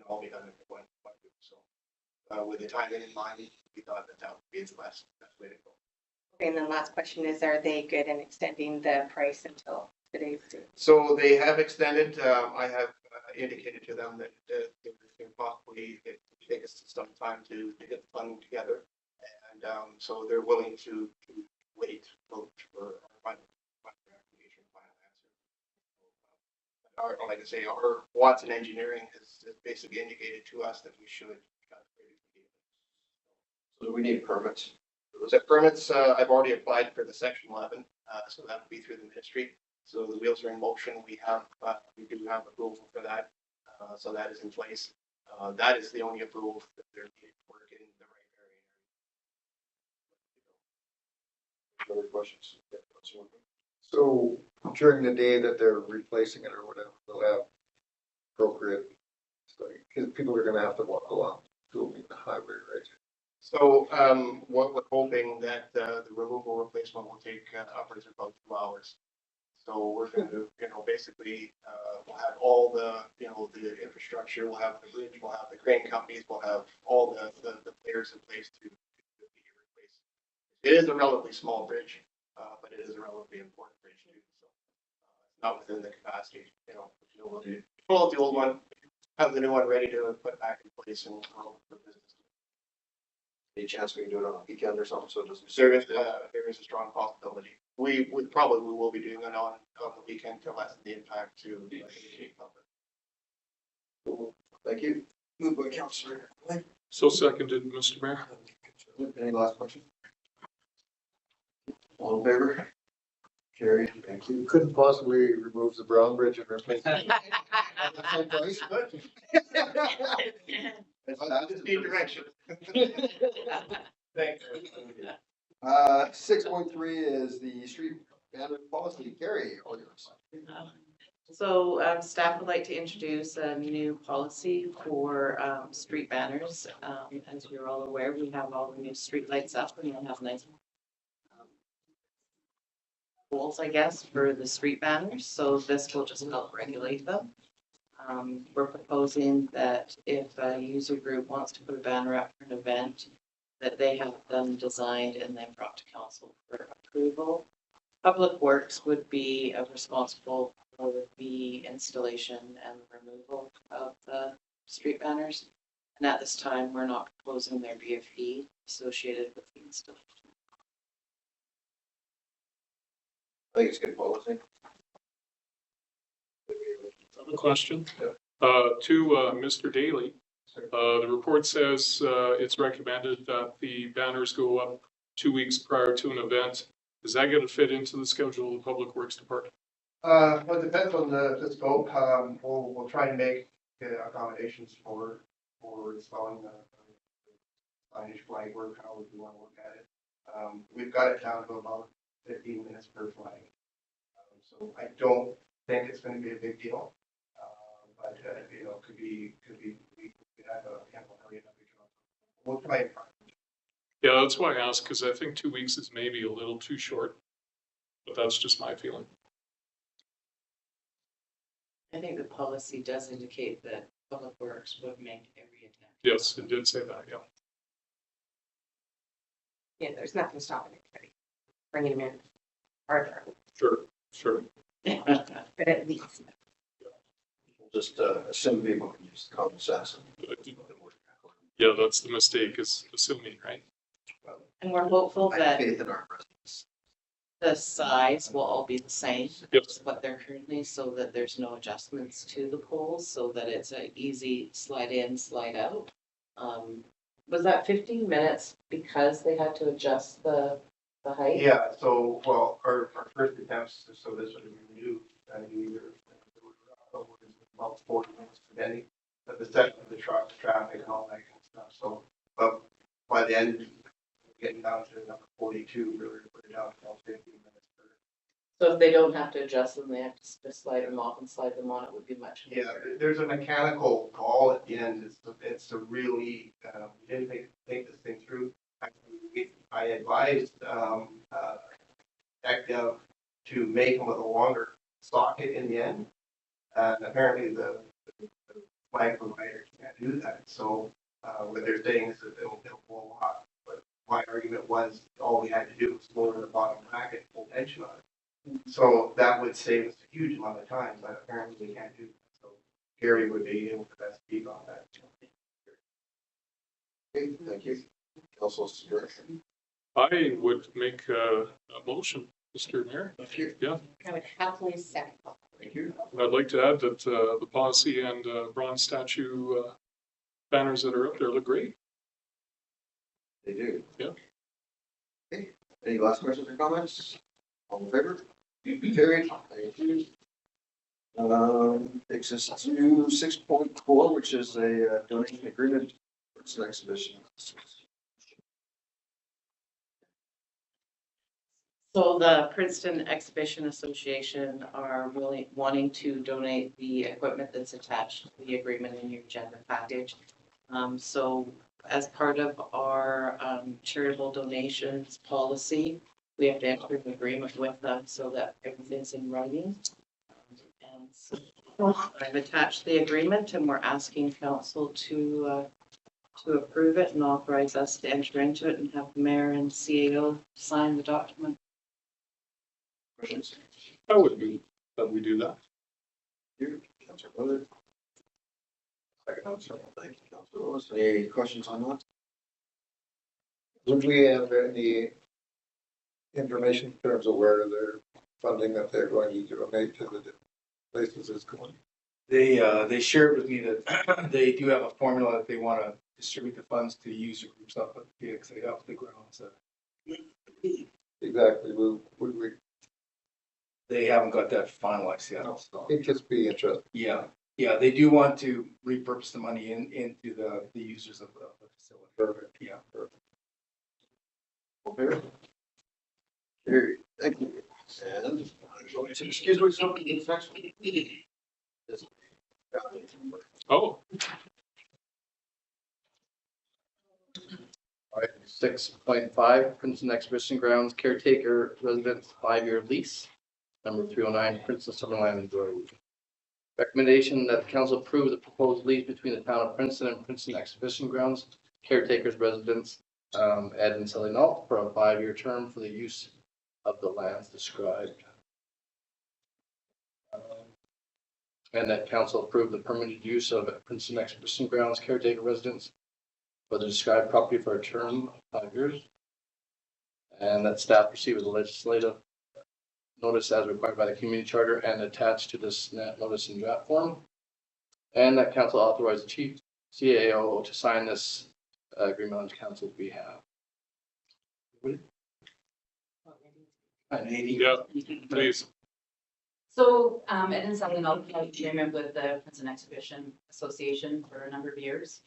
to all be done in one group. So with the timing in mind, we thought that would be the best way to go. Okay, and then last question is, are they good in extending the price until today's date? So they have extended. I have indicated to them that they possibly take us some time to get the funding together, and so they're willing to wait for our final application, final answer. Like I say, our Watson Engineering has basically indicated to us that we should. So do we need permits? The permits, I've already applied for the Section 11, so that would be through the ministry. So the wheels are in motion. We do have approval for that, so that is in place. That is the only approval that they're needed for getting the right area. Other questions? So during the day that they're replacing it or whatever, they'll have appropriate, because people are gonna have to walk along the highway, right? So what we're hoping that the removal replacement will take upwards of about 2 hours. So we're going to, basically we'll have all the infrastructure, we'll have the bridge, we'll have the crane companies, we'll have all the players in place to replace. It is a relatively small bridge, but it is a relatively important bridge too. So not within the capacity, we'll pull out the old one, have the new one ready to put back in place and roll the business. Any chance we can do it on a weekend or something? So it doesn't. There is a strong possibility. We will be doing it on the weekend to lessen the impact to the public. Cool. Thank you. Moved by Councillor. So seconded, Mr. Mayor. Any last question? All in favor? Carried. Thank you. Couldn't possibly remove the Brown Bridge and replace it. Just need direction. Thanks. 6.3 is the street banner policy. Carrie, all yours. So staff would like to introduce a new policy for street banners. As you're all aware, we have all the new street lights up and we'll have nice poles, I guess, for the street banners, so this will just help regulate them. We're proposing that if a user group wants to put a banner up for an event, that they have them designed and then brought to council for approval. Public Works would be responsible for the installation and removal of the street banners. And at this time, we're not proposing there be a fee associated with the installation. I think it's good policy. A question, to, Mr. Daly. The report says, it's recommended that the banners go up 2 weeks prior to an event. Is that gonna fit into the schedule of the Public Works Department? Well, it depends on the scope. We'll try and make accommodations for installing the signage flag work, however we want to look at it. We've got it down to about 15 minutes per flag. So I don't think it's going to be a big deal. But you know, could be we could have a ample area that we can. We'll try and. Yeah, that's why I asked, because I think 2 weeks is maybe a little too short, but that's just my feeling. I think the policy does indicate that Public Works would make every attempt. Yes, it did say that, yeah. Yeah, there's nothing stopping anybody bringing them in farther, Sure. but at least. Just assume people can use the common sense. Yeah, that's the mistake, is assuming, right? And we're hopeful I have that faith in our residents. the size will all be the same Yep. as what they're currently, so that there's no adjustments to the poles, so that it's an easy slide in, slide out. Was that 15 minutes because they had to adjust the height? Yeah. So well, our first attempts, so this would be new year. About 40 minutes for Denny, but the second of the truck, traffic and all that kind of stuff. So, but by the end, getting down to number 42, really put it down to about 15 minutes. So if they don't have to adjust them, they have to just slide them off and slide them on, it would be much Yeah, easier. there's a mechanical ball at the end. It's a really, we didn't think this thing through. I advised ECDEV to make them with a longer socket in the end. And apparently the flag provider can't do that. So what they're saying is that it'll blow off. But my argument was all we had to do was lower the bottom bracket, full tension on it. So that would save us a huge amount of time, but apparently we can't do that. So Gary would be able to best speak on that. Okay, thank you. Council's direction. I would make a motion, Mr. Mayor. Thank you. Yeah, I would happily second. Thank you. I'd like to add that the policy and bronze statue banners that are up there look great. They do. Yeah. Okay, any last questions or comments? All in favor? Carried. Thank you. Takes us to 6.4, which is a donation agreement for its exhibition. So the Princeton Exhibition Association are really wanting to donate the equipment that's attached to the agreement in your agenda package. So as part of our charitable donations policy, we have to enter an agreement with them so that everything's in writing. And so I've attached the agreement and we're asking council to approve it and authorize us to enter into it and have the mayor and CAO sign the document. Questions? I would move that we do that. You, Councilor Miller. Second, Councilor. Thank you, Councilor Lewis. Any questions on that? Would we have any information in terms of where their funding that they're going to donate to the places is going? They shared with me that they do have a formula that they want to distribute the funds to user groups up at the PXA up the ground. So Exactly, would we, they haven't got that finalized yet. it'd just be interesting. Yeah, they do want to repurpose the money into the users of the facility. Perfect. Yeah. Perfect. Okay. Carried. Thank you. And excuse me, so this next one. Oh, Items 6.5, Princeton Exhibition Grounds caretaker residence 5-year lease. Number 309, Princeton Summerland Road. Recommendation that the council approve the proposed lease between the town of Princeton and Princeton Exhibition Grounds caretakers residence, Ed and Sally Nault, for a 5-year term for the use of the lands described. And that council approve the permitted use of Princeton Exhibition Grounds caretaker residence for the described property for a term of 5 years. And that staff proceed with the legislative notice as required by the community charter and attached to this notice in draft form. And that council authorize the chief CAO to sign this agreement on council's behalf. Yeah, please. So, Ed and Sally Nault, chairman with the Princeton Exhibition Association for a number of years.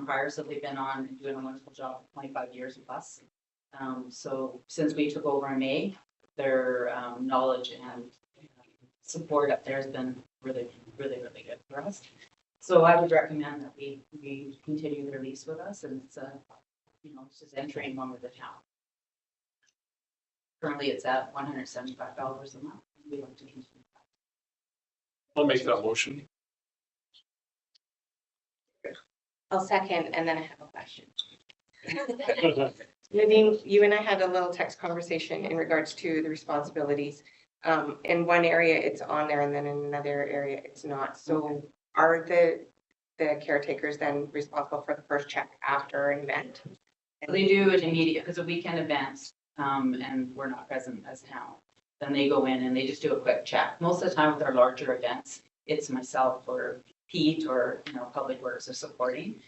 Prior, so they've been on and doing a wonderful job for 25 years with us. So since we took over in May, their knowledge and support up there has been really good for us. So I would recommend that we continue their lease with us, and it's it's just entering one with the town. Currently, it's at $175 a month. We like to continue. I'll make that motion. I'll second, and then I have a question. Nadine, you and I had a little text conversation in regards to the responsibilities. In one area, it's on there, and then in another area, it's not. So are the caretakers then responsible for the first check after an event? They do it immediate, because a weekend events, and we're not present as town. Then they go in and they just do a quick check. Most of the time with our larger events, it's myself or Pete or, Public Works are supporting.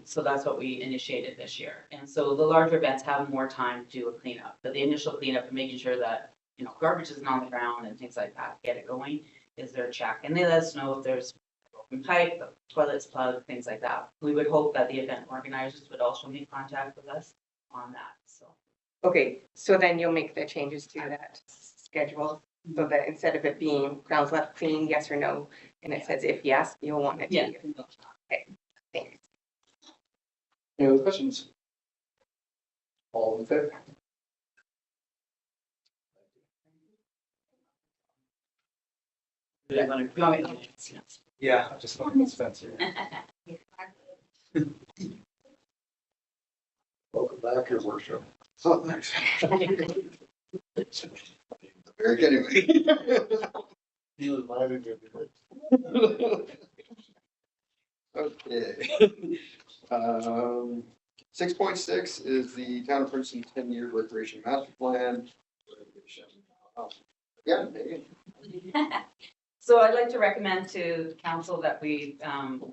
So that's what we initiated this year. And so the larger events have more time to do a cleanup, but the initial cleanup and making sure that, garbage isn't on the ground and things like that, get it going, is their check. And they let us know if there's broken pipe, toilets plugged, things like that. We would hope that the event organizers would also make contact with us on that, so. Okay, so then you'll make the changes to that schedule so that instead of it being grounds left clean, yes or no, and it says if yes, you'll want it to. Yeah. Okay, thanks. Any other questions? All in favor? You want me to? Yeah, I just want to Spencer. Welcome back, your worship. Oh, thanks. Very good, anyway. He was minded you. Okay. 6.6 is the Town of Princeton 10-year recreation master plan. Yeah, Megan. So I'd like to recommend to the council that we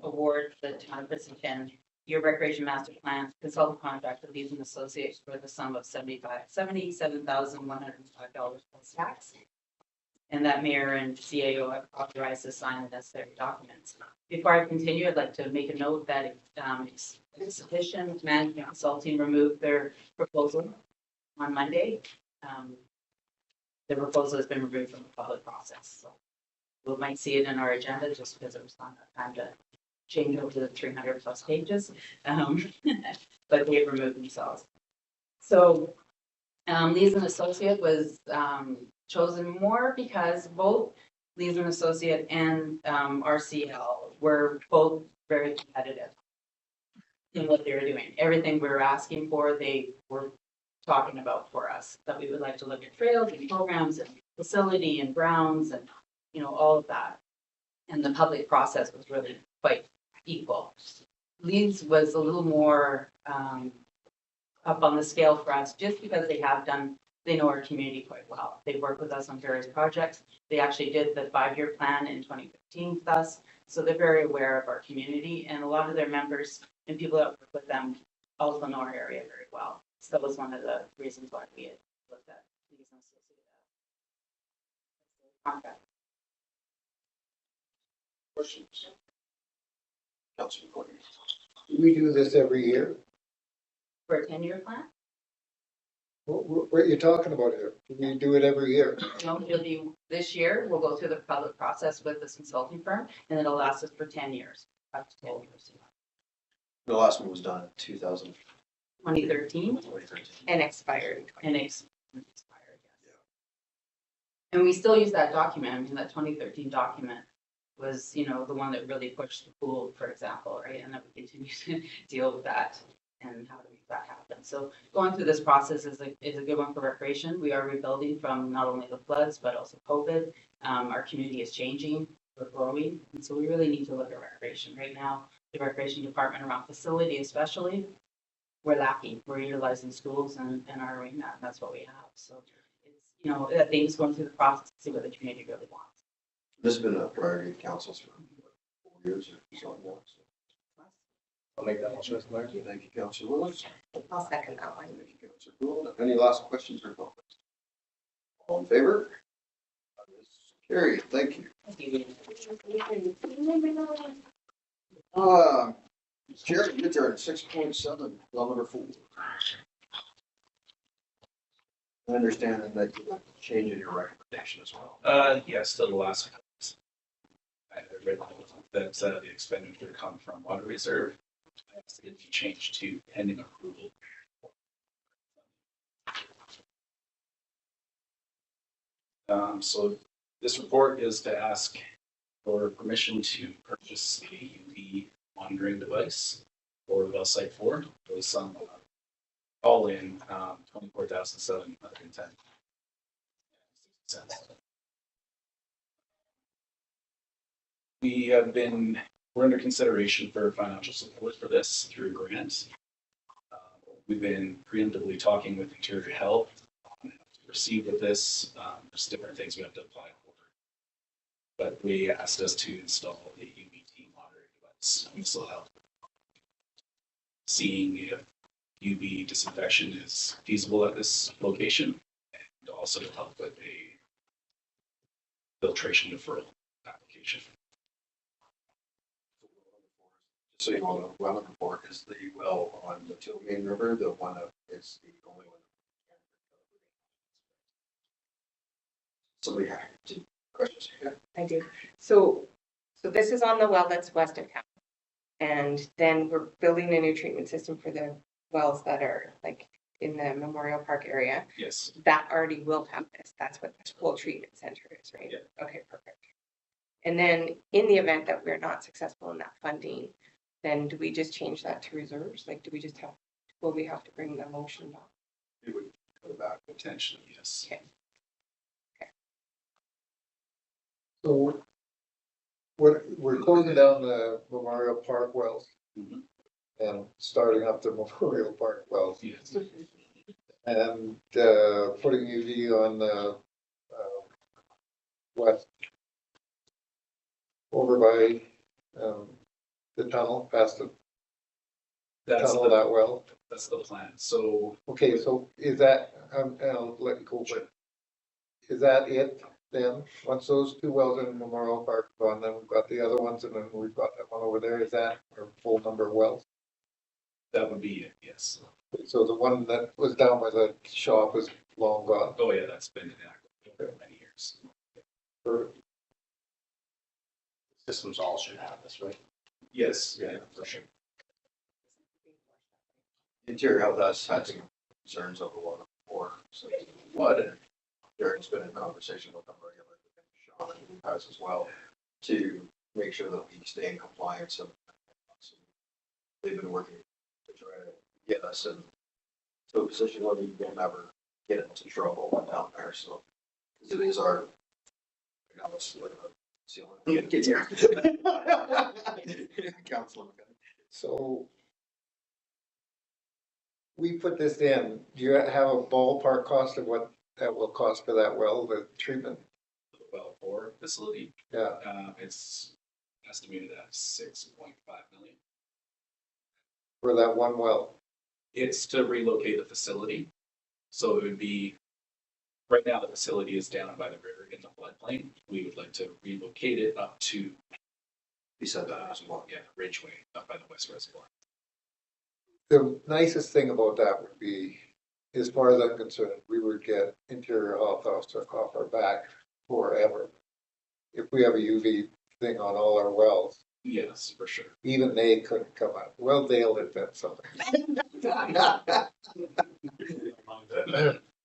award the Town of Princeton 10-year recreation master plan consultant contract with Leeds and Associates for the sum of $77,105 plus tax. And that mayor and CAO have authorized to sign the necessary documents. Before I continue, I'd like to make a note that Sufficient Management Consulting removed their proposal on Monday. The proposal has been removed from the public process, so we might see it in our agenda just because it was not enough time to change over to the 300 plus pages, but they've removed themselves. So Leeds and Associate was chosen more because both Leeds and Associate and RCL were both very competitive in what they were doing. Everything we were asking for, they were talking about for us, that we would like to look at trails and programs and facility and grounds and, all of that. And the public process was really quite equal. Leeds was a little more up on the scale for us just because they know our community quite well. They work with us on various projects. They actually did the 5-year plan in 2015 with us. So they're very aware of our community, and a lot of their members and people that work with them also know our area very well. So that was one of the reasons why we had looked at these associated contract. Questions? Councilman Courtney. We do this every year? For a 10-year plan? What are you talking about here? We do it every year. This year, we'll go through the public process with this consulting firm, and it'll last us for 10 years, up to 10 years. The last one was done in 2000. 2013 And expired. and expired, yes. And we still use that document. I mean, that 2013 document was, you know, the one that really pushed the pool, for example, right? And that we continue to deal with that and how to make that happen. So going through this process is a good one for recreation. We are rebuilding from not only the floods, but also COVID. Our community is changing, we're growing, and so we really need to look at recreation. Right now, the recreation department around facility especially, we're lacking. We're utilizing schools and our arena, and that's what we have. So it's, you know, I think it's going through the process to see what the community really wants. This has been a priority of councils for 4 years or something else. I'll make that motion, Mr. Mayor. Thank you, Councilor Willis. I'll second that one. Thank you, Councilor Gould. Any last questions or comments? All in favor? That is carried. Thank you. Chair, your turn, 6.7, law number 4. I understand that you're changing your recommendation as well. Yes, to the last. I read that the expenditure come from water reserve. I asked it to change to pending approval. So this report is to ask for permission to purchase a UV monitoring device for well site 4. There was some all in $24,710. We're under consideration for financial support for this through grants. We've been preemptively talking with Interior Health to proceed with this. There's different things we have to apply for. But they asked us to install a UVT monitoring device. We still help seeing if UV disinfection is feasible at this location, and also to help with a filtration deferral application. So you know, well number 4 is the well on the Tilmaine River, the one that is the only one. Somebody had questions? Yeah. I do. So this is on the well that's west of town. And then we're building a new treatment system for the wells that are like in the Memorial Park area. Yes. That already will have this. That's what this whole treatment center is, right? Yeah. Okay, perfect. And then in the event that we're not successful in that funding, then do we just change that to reserves? Like, do we just have, will we have to bring the motion back? It would go back. Potentially, yes. Okay. So we're closing down the Memorial Park wells Mhm. and starting up the Memorial Park wells Yes. and putting UV on the west over by the tunnel, past the That's tunnel of that well. that's the plan. So Okay, so is that, and I'll let you go, but is that it then? Once those 2 wells in Memorial Park are gone, then we've got the other ones and then we've got that one over there. Is that our full number of wells? that would be it, yes. So the one that was down by the shop is long gone. Oh, yeah, that's been inactive for many years. Systems all should have this, right? Yes, yeah, for sure. Interior Health has had some concerns over water before, so what, Derek's been in conversation with them regularly, and Sean has as well, to make sure that we stay in compliance, and they've been working to try to get us in to a position where we will never get into trouble down there, so it is our, you know, it's like a ceiling. Get here. Councilman. So we put this in, do you have a ballpark cost of what that will cost for that well, the treatment? The well 4 facility, Yeah, it's estimated at 6.5 million. for that one well. It's to relocate the facility. So it would be, right now the facility is down by the river in the floodplain. We would like to relocate it up to Beside that as well. yeah, Ridgeway, up by the West Reservoir. The nicest thing about that would be, as far as I'm concerned, we would get Interior Health off our back forever. If we have a UV thing on all our wells, Yes, for sure. Even they couldn't come up. Well, they'll invent something.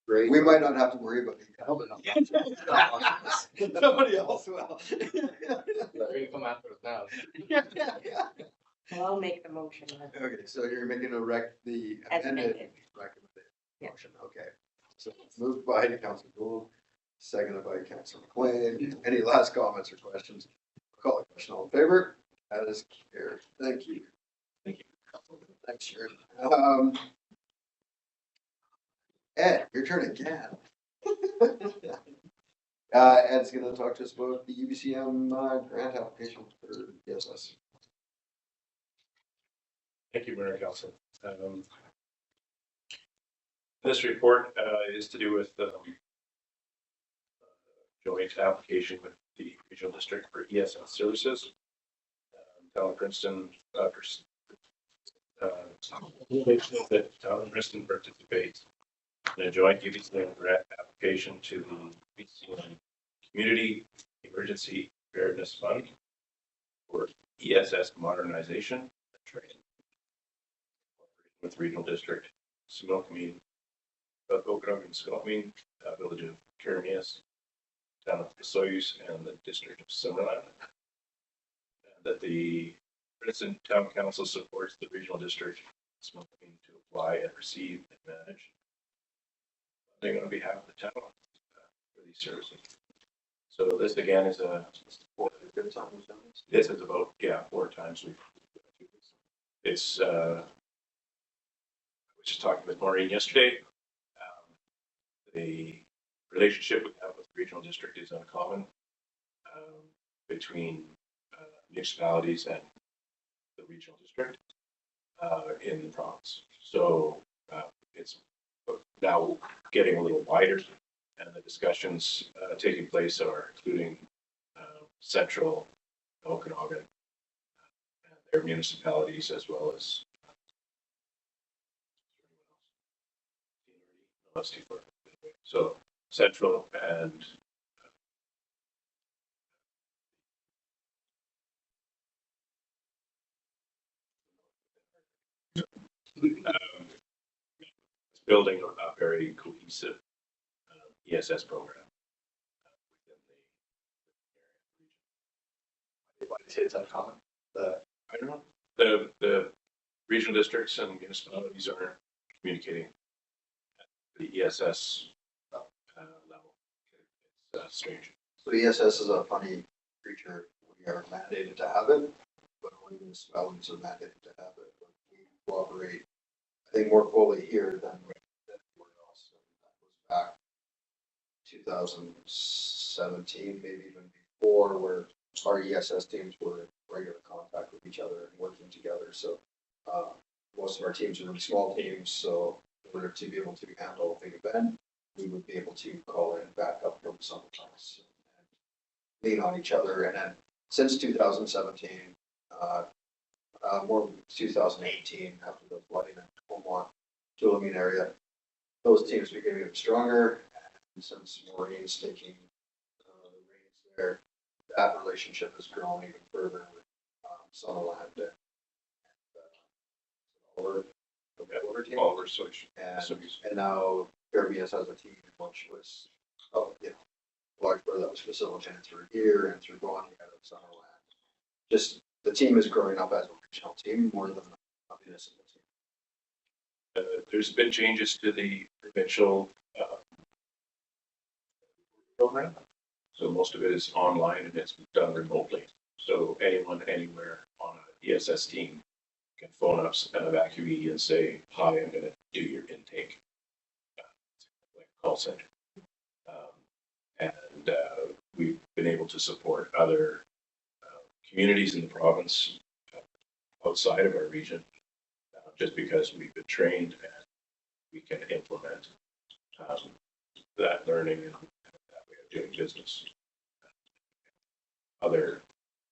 Great. We might not have to worry about it. I hope not. Somebody else will. They're gonna come after us now. Well, I'll make the motion then, Okay, so you're making the as amended amended. recommended Yeah. motion, okay. So moved by Council Gould, seconded by Council McLean. Any last comments or questions? Call the question, all in favor? That is carried. Thank you. Thank you. Thanks, Sharon. Ed, your turn again. Ed's gonna talk to us about the UBCM grant application for ESS. Thank you, Mayor and Council. This report is to do with joint application with the regional district for ESS services. Town of Princeton, that Town of Princeton participates in a joint UBCM grant application to the UBCM Community Emergency Preparedness Fund for ESS modernization and training with regional district, Similkameen, Okanagan, Similkameen, village of Carinius, town of Soyuz, and the district of Summerland. That the Princeton Town Council supports the regional district, Similkameen, to apply and receive and manage funding on behalf of the town for these services. So this again is this is about, 4 times we've. It's, I was just talking with Maureen yesterday. The relationship we have with the regional district is uncommon between municipalities and the regional district in the province. So it's now getting a little wider, and the discussions taking place are including Central, Okanagan, and their municipalities, as well as so Central and building a very cohesive ESS program within the Why do you say it's uncommon? I don't know. The regional districts and municipalities are communicating at the ESS level. It's strange. So ESS is a funny creature. We are mandated to have it, but only municipalities are mandated to have it. But we cooperate, I think, more fully here than anywhere else. That goes back 2017, maybe even before, where our ESS teams were in regular contact with each other and working together. So most of our teams are really small teams. So in order to be able to handle a big event, we would be able to call in backup from someone else and lean on each other. And then since 2017, more 2018, after the flooding in Beaumont, Tulameen area, those teams became even stronger. And since Maureen's taking the reins there, that relationship has grown even further with Sutherland and Oliver team. Oliver Soyuz. And now Caribbean has a team which was, large part of that was facilitated through here and through Bonnie out of Sutherland. Just the team is growing up as a regional team more than a municipal team. There's been changes to the provincial program. So most of it is online and it's done remotely. So anyone, anywhere on an ESS team can phone up an evacuee and say, hi, I'm going to do your intake. Like a call center. And we've been able to support other communities in the province outside of our region just because we've been trained and we can implement that learning and that way of doing business. Other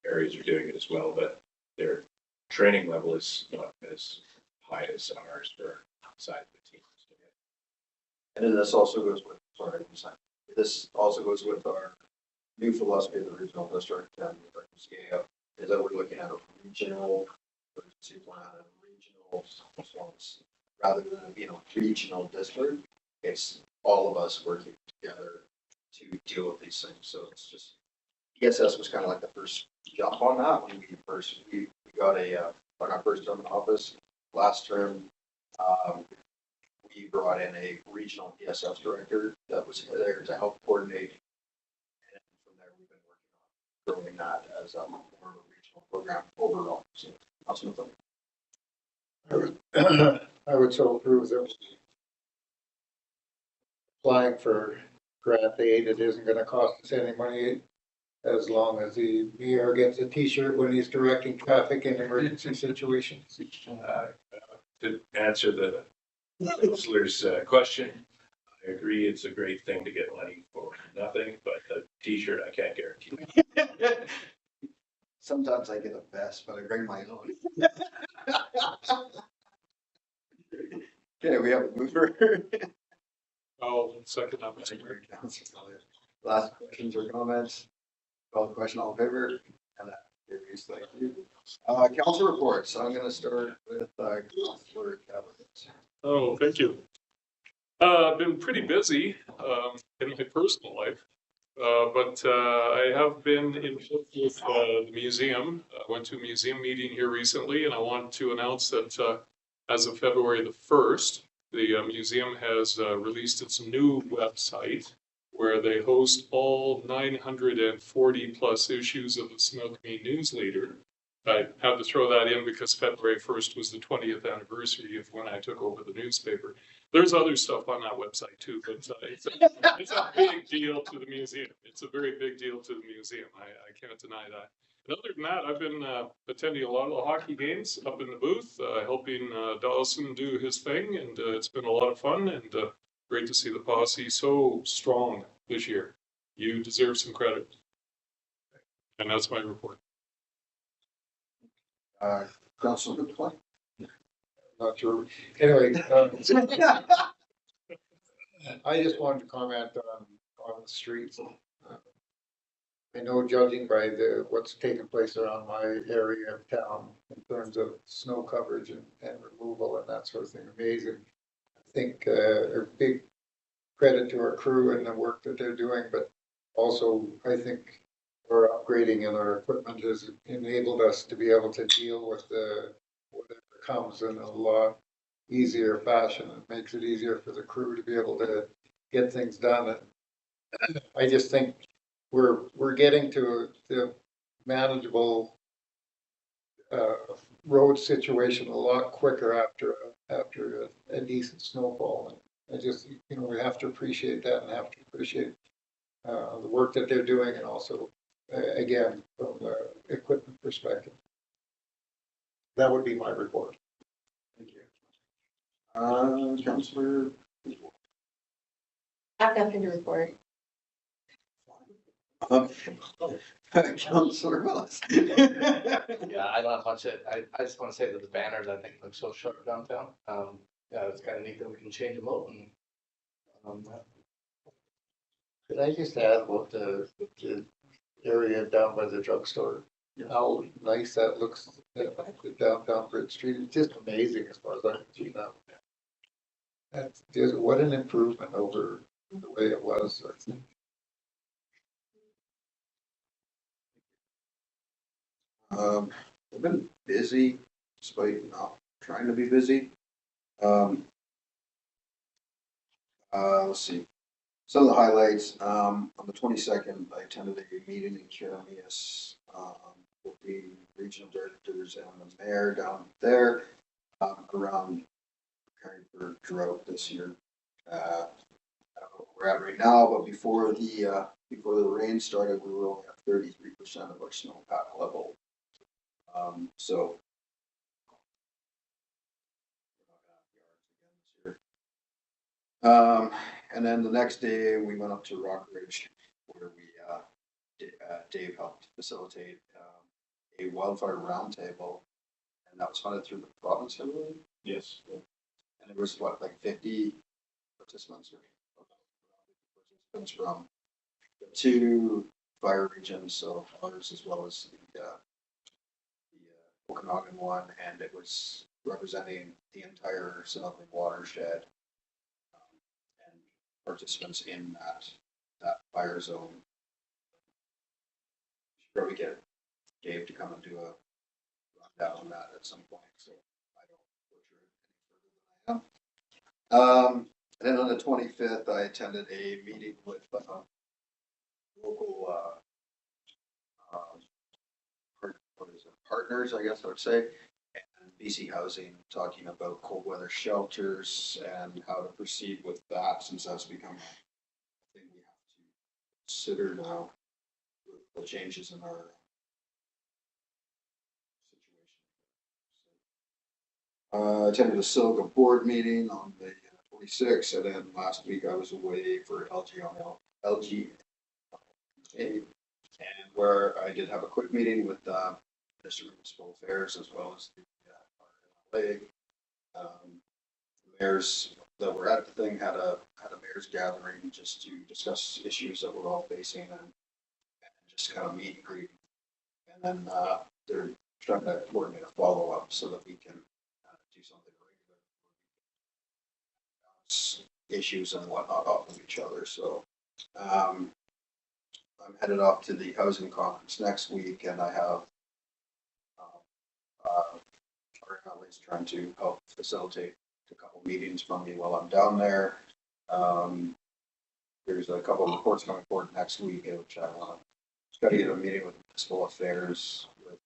areas are doing it as well, but their training level is not as high as ours for outside the teams. And then this also goes with, this also goes with our new philosophy of the regional district and our scale is that we're looking at a regional emergency plan and regional response rather than it being a regional district. It's all of us working together to deal with these things. So it's just, ESS was kind of like the first jump on that when we got on our first term in office last term. We brought in a regional ESS director that was there to help coordinate. And from there, we've been working on growing that as more of a regional program overall. So, awesome. I would so approve that applying for grant aid, it isn't gonna cost us any money as long as the mayor gets a t-shirt when he's directing traffic in emergency situations. To answer the councilor's question, I agree, it's a great thing to get money for nothing, but the t-shirt, I can't guarantee. Sometimes I get a vest, but I bring my own. Okay, we have a mover. I'll second that, Mr. Mayor. Last questions or comments? Call the question, all in favor? And that carries, thank you. Council reports, I'm gonna start with, Councilor Cabinet. Oh, thank you. I've been pretty busy in my personal life, but I have been involved with the museum. I went to a museum meeting here recently, and I want to announce that as of February the 1st, the museum has released its new website where they host all 940 plus issues of the Similkameen News Leader. I had to throw that in because February 1st was the 20th anniversary of when I took over the newspaper. There's other stuff on that website too, but it's a big deal to the museum. It's a very big deal to the museum. I can't deny that. And other than that, I've been attending a lot of the hockey games up in the booth, helping Dawson do his thing, and it's been a lot of fun and great to see the posse so strong this year. You deserve some credit. And that's my report. Councilor Duplain. Not sure. Anyway, I just wanted to comment on the streets. I know, judging by what's taken place around my area of town in terms of snow coverage and removal and that sort of thing, amazing. I think a big credit to our crew and the work that they're doing, but also I think our upgrading and our equipment has enabled us to be able to deal with whatever comes in a lot easier fashion. It makes it easier for the crew to be able to get things done. And I just think we're getting to the manageable road situation a lot quicker after a decent snowfall. And I just, we have to appreciate that and have to appreciate the work that they're doing, and also again, from the equipment perspective. That would be my report. Thank you. Councilor. I've nothing to report. Councilor Willis. Yeah, I don't have much. I just want to say that the banners, I think, look so sharp downtown. Yeah, it's kind of neat that we can change them out. And Could I just add about the area down by the drugstore? How nice that looks downtown Bridge Street. It's just amazing as far as I can see now. That's just, what an improvement over the way it was. I've been busy despite not trying to be busy. Let's see. Some of the highlights, on the 22nd, I attended a meeting in Kiramias, with the regional directors and the mayor down there, around preparing for drought this year. I don't know where we're at right now, but before the rain started, we were only at 33% of our snowpack level. So and then the next day we went up to Rock Ridge where Dave helped facilitate a wildfire roundtable, and that was funded through the province, I believe. Yes. And there was like 50 participants from the two fire regions, so ours as well as Okanagan one, and it was representing the entire Sunotlan watershed. And participants in that fire zone. Should probably get Dave to come and do a rundown on that at some point, so I don't butcher it any further than I am. And then on the 25th, I attended a meeting with local partners, I guess I would say, and BC Housing, talking about cold weather shelters and how to proceed with that, since that's become a thing we have to consider now with the changes in our situation. Attended a Silga board meeting on the 26th, and then last week I was away for LG, and where I did have a quick meeting with Minister of Municipal Affairs as well as the RMLA. Mayors that were at the thing had a mayor's gathering just to discuss issues that we're all facing and just kind of meet and greet. And then they're trying to coordinate a follow up so that we can do something regular. Issues and whatnot off of each other. So I'm headed off to the housing conference next week, and I have RMLA's trying to help facilitate a couple meetings from me while I'm down there. There's a couple of reports coming forward next week, which I want to try to get a meeting with municipal affairs with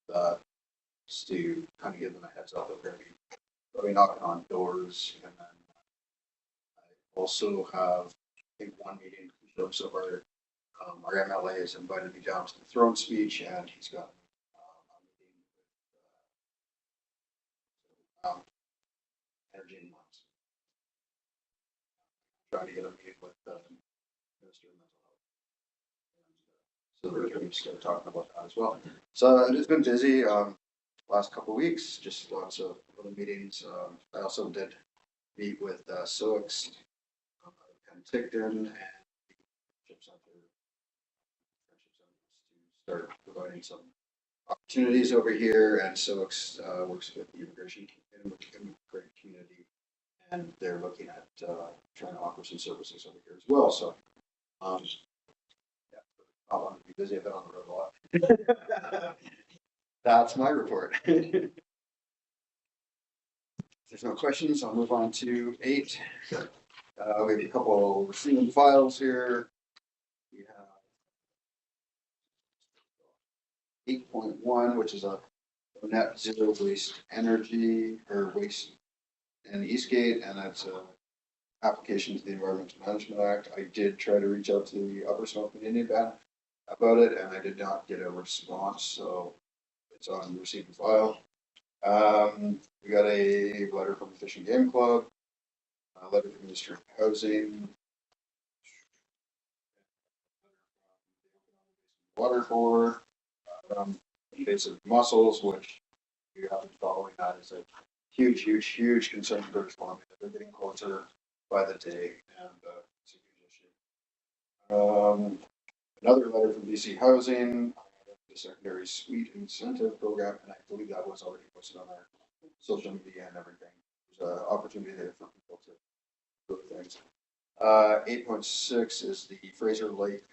just to kind of give them a heads up that we're going to be knocking on doors. And then I also have, I think, one meeting because of our MLA has invited me down to the throne speech, and he's got a meeting with energy and mines. Trying to get a meeting with the Minister of Mental Health. So we're going to start talking about that as well. So it's been busy last couple of weeks, just lots of other meetings. I also did meet with SOX, Penticton, and to start providing some opportunities over here, and SOX works with the immigrant community, and they're looking at trying to offer some services over here as well. So, yeah, I want to be busy. I've been on the road a lot. That's my report. If there's no questions, I'll move on to 8. We have a couple receiving files here. We have 8.1, which is a net zero waste energy or waste in Eastgate, and that's a application to the Environmental Management Act. I did try to reach out to the Upper Smokeman Indian Band about it, and I did not get a response, so it's on receiving file. We got a letter from the Fish and Game Club, a letter from Minister of Housing, Water Board, invasive mussels, which you have been following that is a huge concern for British Columbia. They're getting closer by the day, and it's a huge issue. Another letter from BC Housing, the secondary suite incentive program, and I believe that was already posted on our social media and everything. There's an opportunity there for people to do things. 8.6 is the Fraser Lake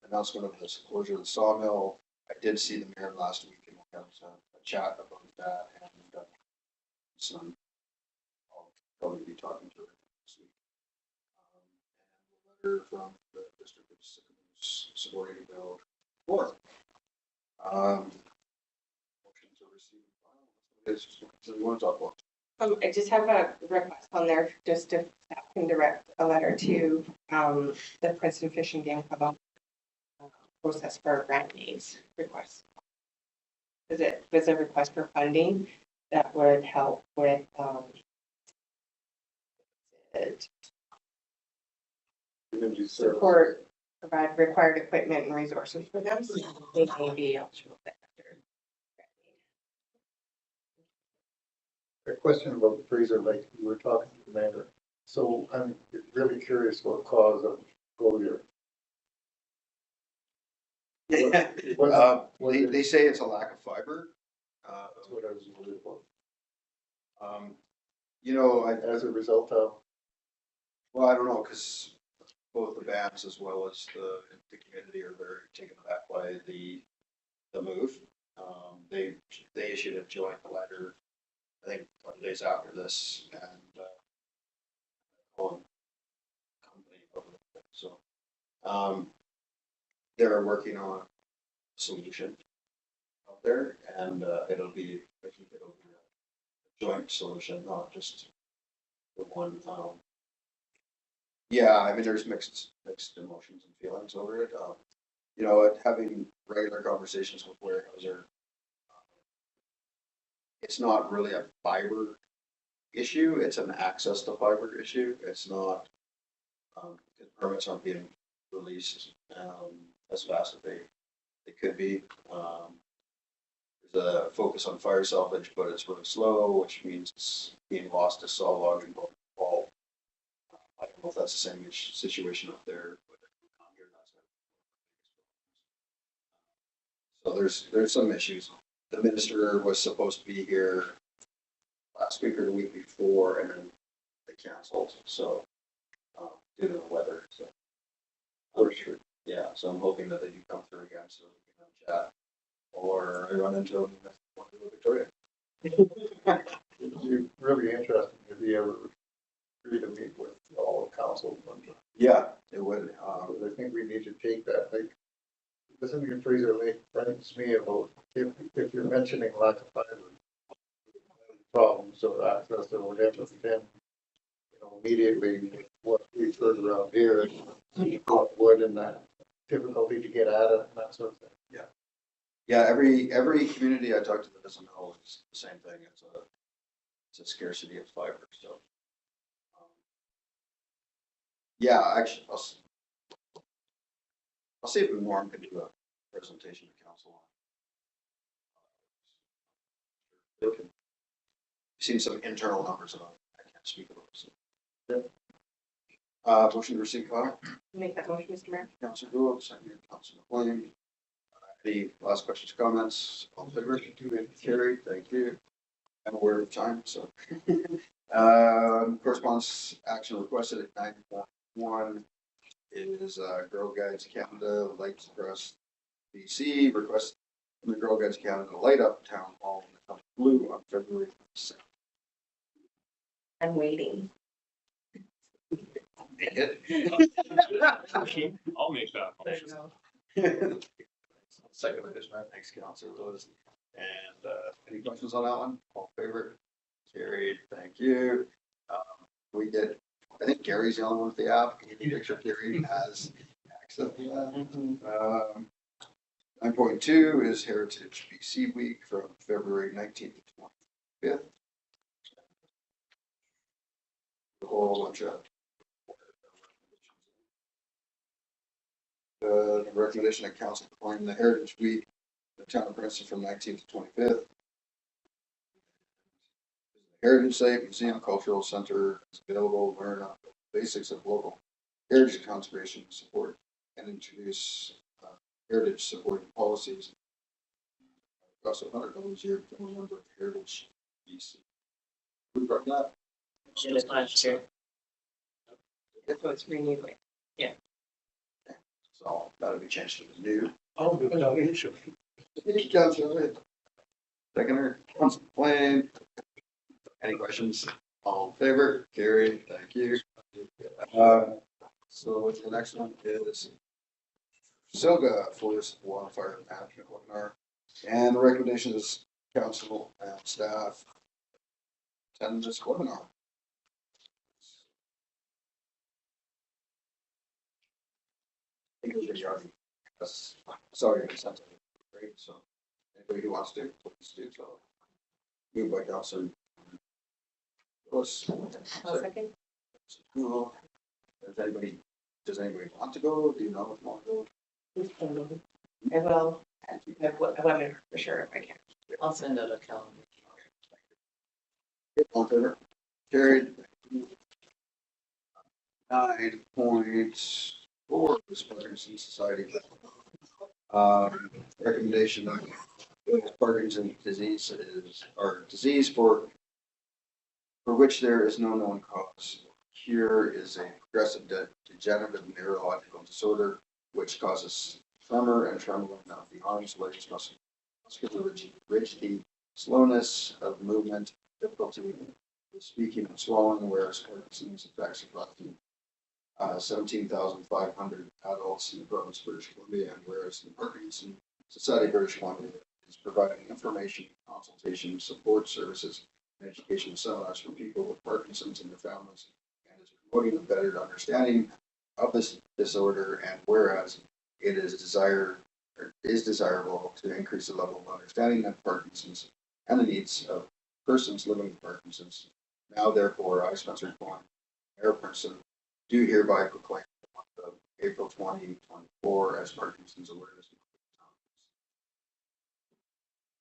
announcement of this closure of the sawmill. I did see the mayor last week, and we had a chat about that, and I'll probably be talking to her this week. And a letter from the district of supporting the bill 4. Motion to receive and file. So you want to talk about? I just have a request on there, just if staff can direct a letter to the Princeton Fish and Game Club process for grant needs request. Because it was a request for funding that would help with support, provide required equipment and resources for them, so they may be eligible for that. A question about the Fraser Lake. You were talking to the mayor. So I'm really curious what cause of closure. They say it's a lack of fiber. That's what I was worried about. You know, As a result of, well, I don't know, because both the bands as well as the community are very taken aback by the move. They issued a joint letter, I think, 20 days after this, and calling company over it. So, they're working on a solution out there, and it'll be, I think it'll be a joint solution, not just the one. Yeah, I mean, there's mixed emotions and feelings over it. You know, having regular conversations with Weyerhaeuser, it's not really a fiber issue, it's an access to fiber issue. It's not, because permits aren't being released, as fast as they could be. There's a focus on fire salvage, but it's really slow, which means it's being lost to saw logging going to fall. I don't know if that's the same situation up there, but here that's so there's some issues. The minister was supposed to be here last week or the week before, and then they canceled. So due to the weather, so yeah. So I'm hoping that they do come through again, so we can have a chat, or I run into them in Victoria. it'd be really interesting if you ever agree to meet with all the council members. Yeah, it would. I think we need to take that, like, listening to Fraser Lake brings me about, if you're mentioning lack of fiber problems or access or whatever, then, you know, immediately what we've heard around here, wood and that difficulty to get at it and that sort of thing. Yeah, every community I talk to that doesn't know is the same thing. It's a scarcity of fiber. So, yeah, actually, I'll see if Norm can do a presentation to council on. I've seen some internal numbers on it. I can't speak of those. So. Motion to receive file. Make that motion, Mr. Mayor. Councilor Gould, second, Councilor McLean. Any last questions, comments? All in favor? Carried, thank you. I'm aware of time, so. Correspondence action requested at 9.1 is Girl Guides Canada Lights Across BC request from the Girl Guides Canada light up town hall in the color blue on February 2nd. I'm waiting. I'll make that motion. Second edition, thanks, Councilor Lewis. And any questions on that one? All in favor? Carried, thank you. We get, I think Gary's the only one with the app. Can you picture Gary has access to that? 9.2 is Heritage BC Week from February 19th to 25th. A whole bunch of the recommendation of council proclaim the Heritage Week, the town of Princeton from 19th to 25th. Heritage Site, Museum, Cultural Center is available. Learn about the basics of local heritage conservation support and introduce heritage supporting policies. Also, $100 a year to a member of Heritage BC. Who brought that? Did it last year. So it's renewed. So that'll be changed to the new. Oh, good donation. Councilor, seconder, Councilor McLean. Any questions? All in favor? Carried. Thank you. So the next one is Silga Forest Wildfire Management Webinar. And the recommendation is council and staff attend this webinar. I think it's already, sorry, I sent it. Great, so anybody who wants to, please do so. Moved by Councilor. Second. Cool. Does anybody want to go? Do you know if you want to go? I will. I webinar for sure if I can. I'll send out a calendar. All in favor? Carried. 9.4 is Parkinson Society. Recommendation Parkinson's disease or disease for which there is no known cause. Cure is a progressive degenerative neurological disorder which causes tremor and trembling of the arms, legs, muscular rigidity, slowness of movement, difficulty with speaking and swallowing, whereas Parkinson's affects approximately 17,500 adults in the province of British Columbia, and whereas the Parkinson Society of British Columbia is providing information, consultation, support services, and educational seminars for people with Parkinson's and their families, and is promoting a better understanding of this disorder, and whereas it is desirable to increase the level of understanding of Parkinson's and the needs of persons living with Parkinson's. Now, therefore, I, Spencer Kwan, Mayor of Princeton, do hereby proclaim the month of April 2024 as Parkinson's Awareness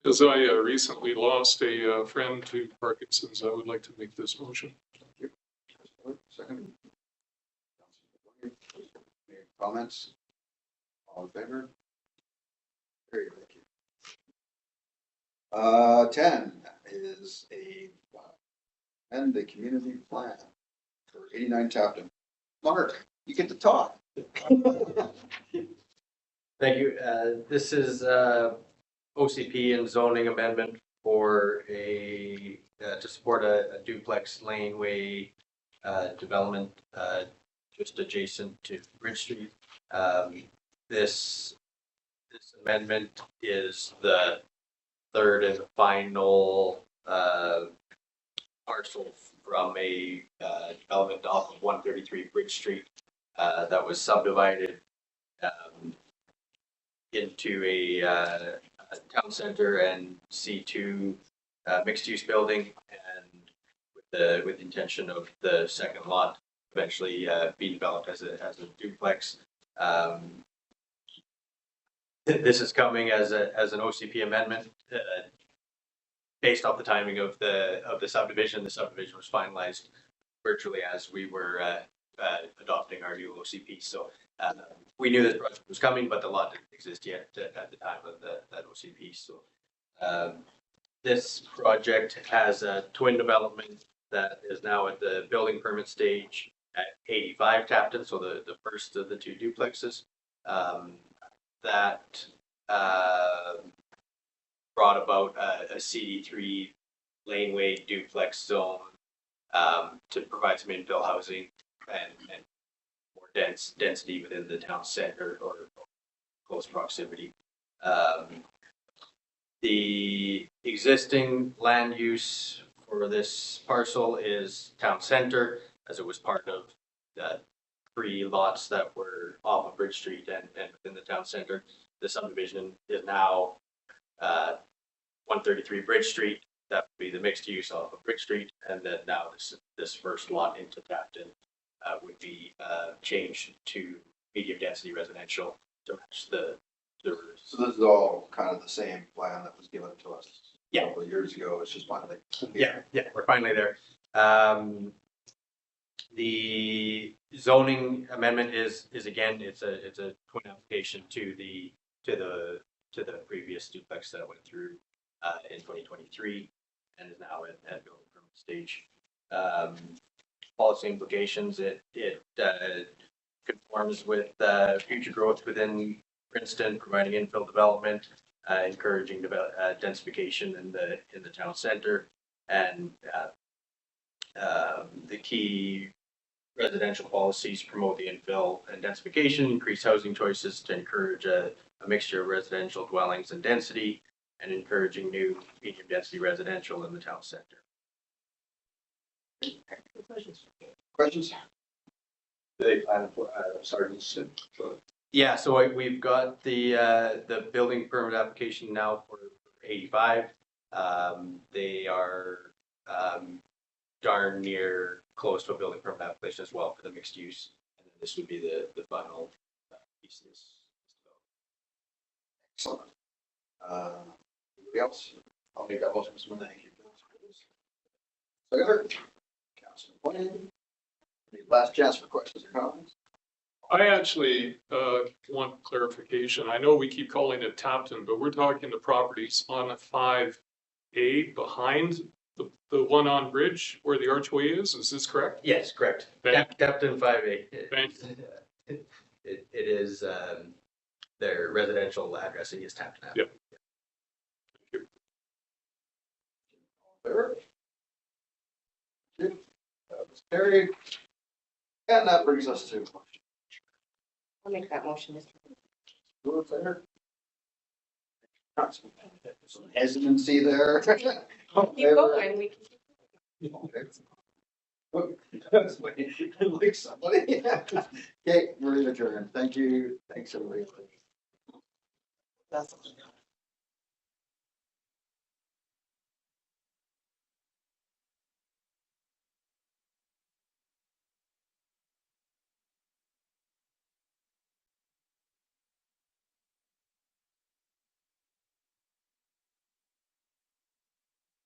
Month. As I recently lost a friend to Parkinson's, I would like to make this motion. Second. Any comments? All in favor? Very good, thank you. 10 is and the community plan for 89 Tapton. Mark, you get to talk. Thank you. This is OCP and zoning amendment for to support a duplex laneway development just adjacent to Bridge Street. This amendment is the third and final parcel from a development off of 133 Bridge Street that was subdivided into a town center and C2 mixed use building, and with the intention of the second lot eventually be developed as a duplex. This is coming as an OCP amendment based off the timing of the subdivision. The subdivision was finalized virtually as we were adopting our new OCP. So we knew this project was coming, but the lot didn't exist yet at the time of that OCP. So this project has a twin development that is now at the building permit stage at 85 Tapton, so the first of the two duplexes. That brought about a CD3 laneway duplex zone to provide some infill housing and more density within the town center or close proximity. The existing land use for this parcel is town center, as it was part of the 3 lots that were off of Bridge Street and within the town center. The subdivision is now 133 Bridge Street. That would be the mixed use off of Bridge Street, and then now this first lot into Tapton would be changed to medium density residential to match the. So this is all kind of the same plan that was given to us a Yeah. couple of years ago. It's just finally. Yeah, we're finally there. The zoning amendment is again, it's a twin application to the previous duplex that went through in 2023 and is now at building permit stage. Policy implications, it conforms with future growth within Princeton, providing infill development, encouraging densification in the town center, and the key residential policies promote the infill and densification, increase housing choices to encourage a mixture of residential dwellings and density, and encouraging new medium density residential in the town center. Questions? They plan for sergeants. Yeah, so we've got the building permit application now for 85. They are darn near close to a building permit application as well for the mixed use, and then this would be the final piece of this. Excellent. Anybody else? I'll make that motion. Thank you. Second. Councilman Blaine. Any last chance for questions or comments? I actually, want clarification. I know we keep calling it Tapton, but we're talking the properties on the 5A behind the one on Bridge where the archway is this correct? Yes, correct. Thank- Captain 5A. Thank It is, their residential address is Tapton Ave. Yep. Favor? That was carried. And that brings us to. I'll make that motion, Mr. Who in favor? Some hesitancy there. Keep going, we can. That's like somebody. Okay, we're adjourned. Thank you. Thanks, everybody. That's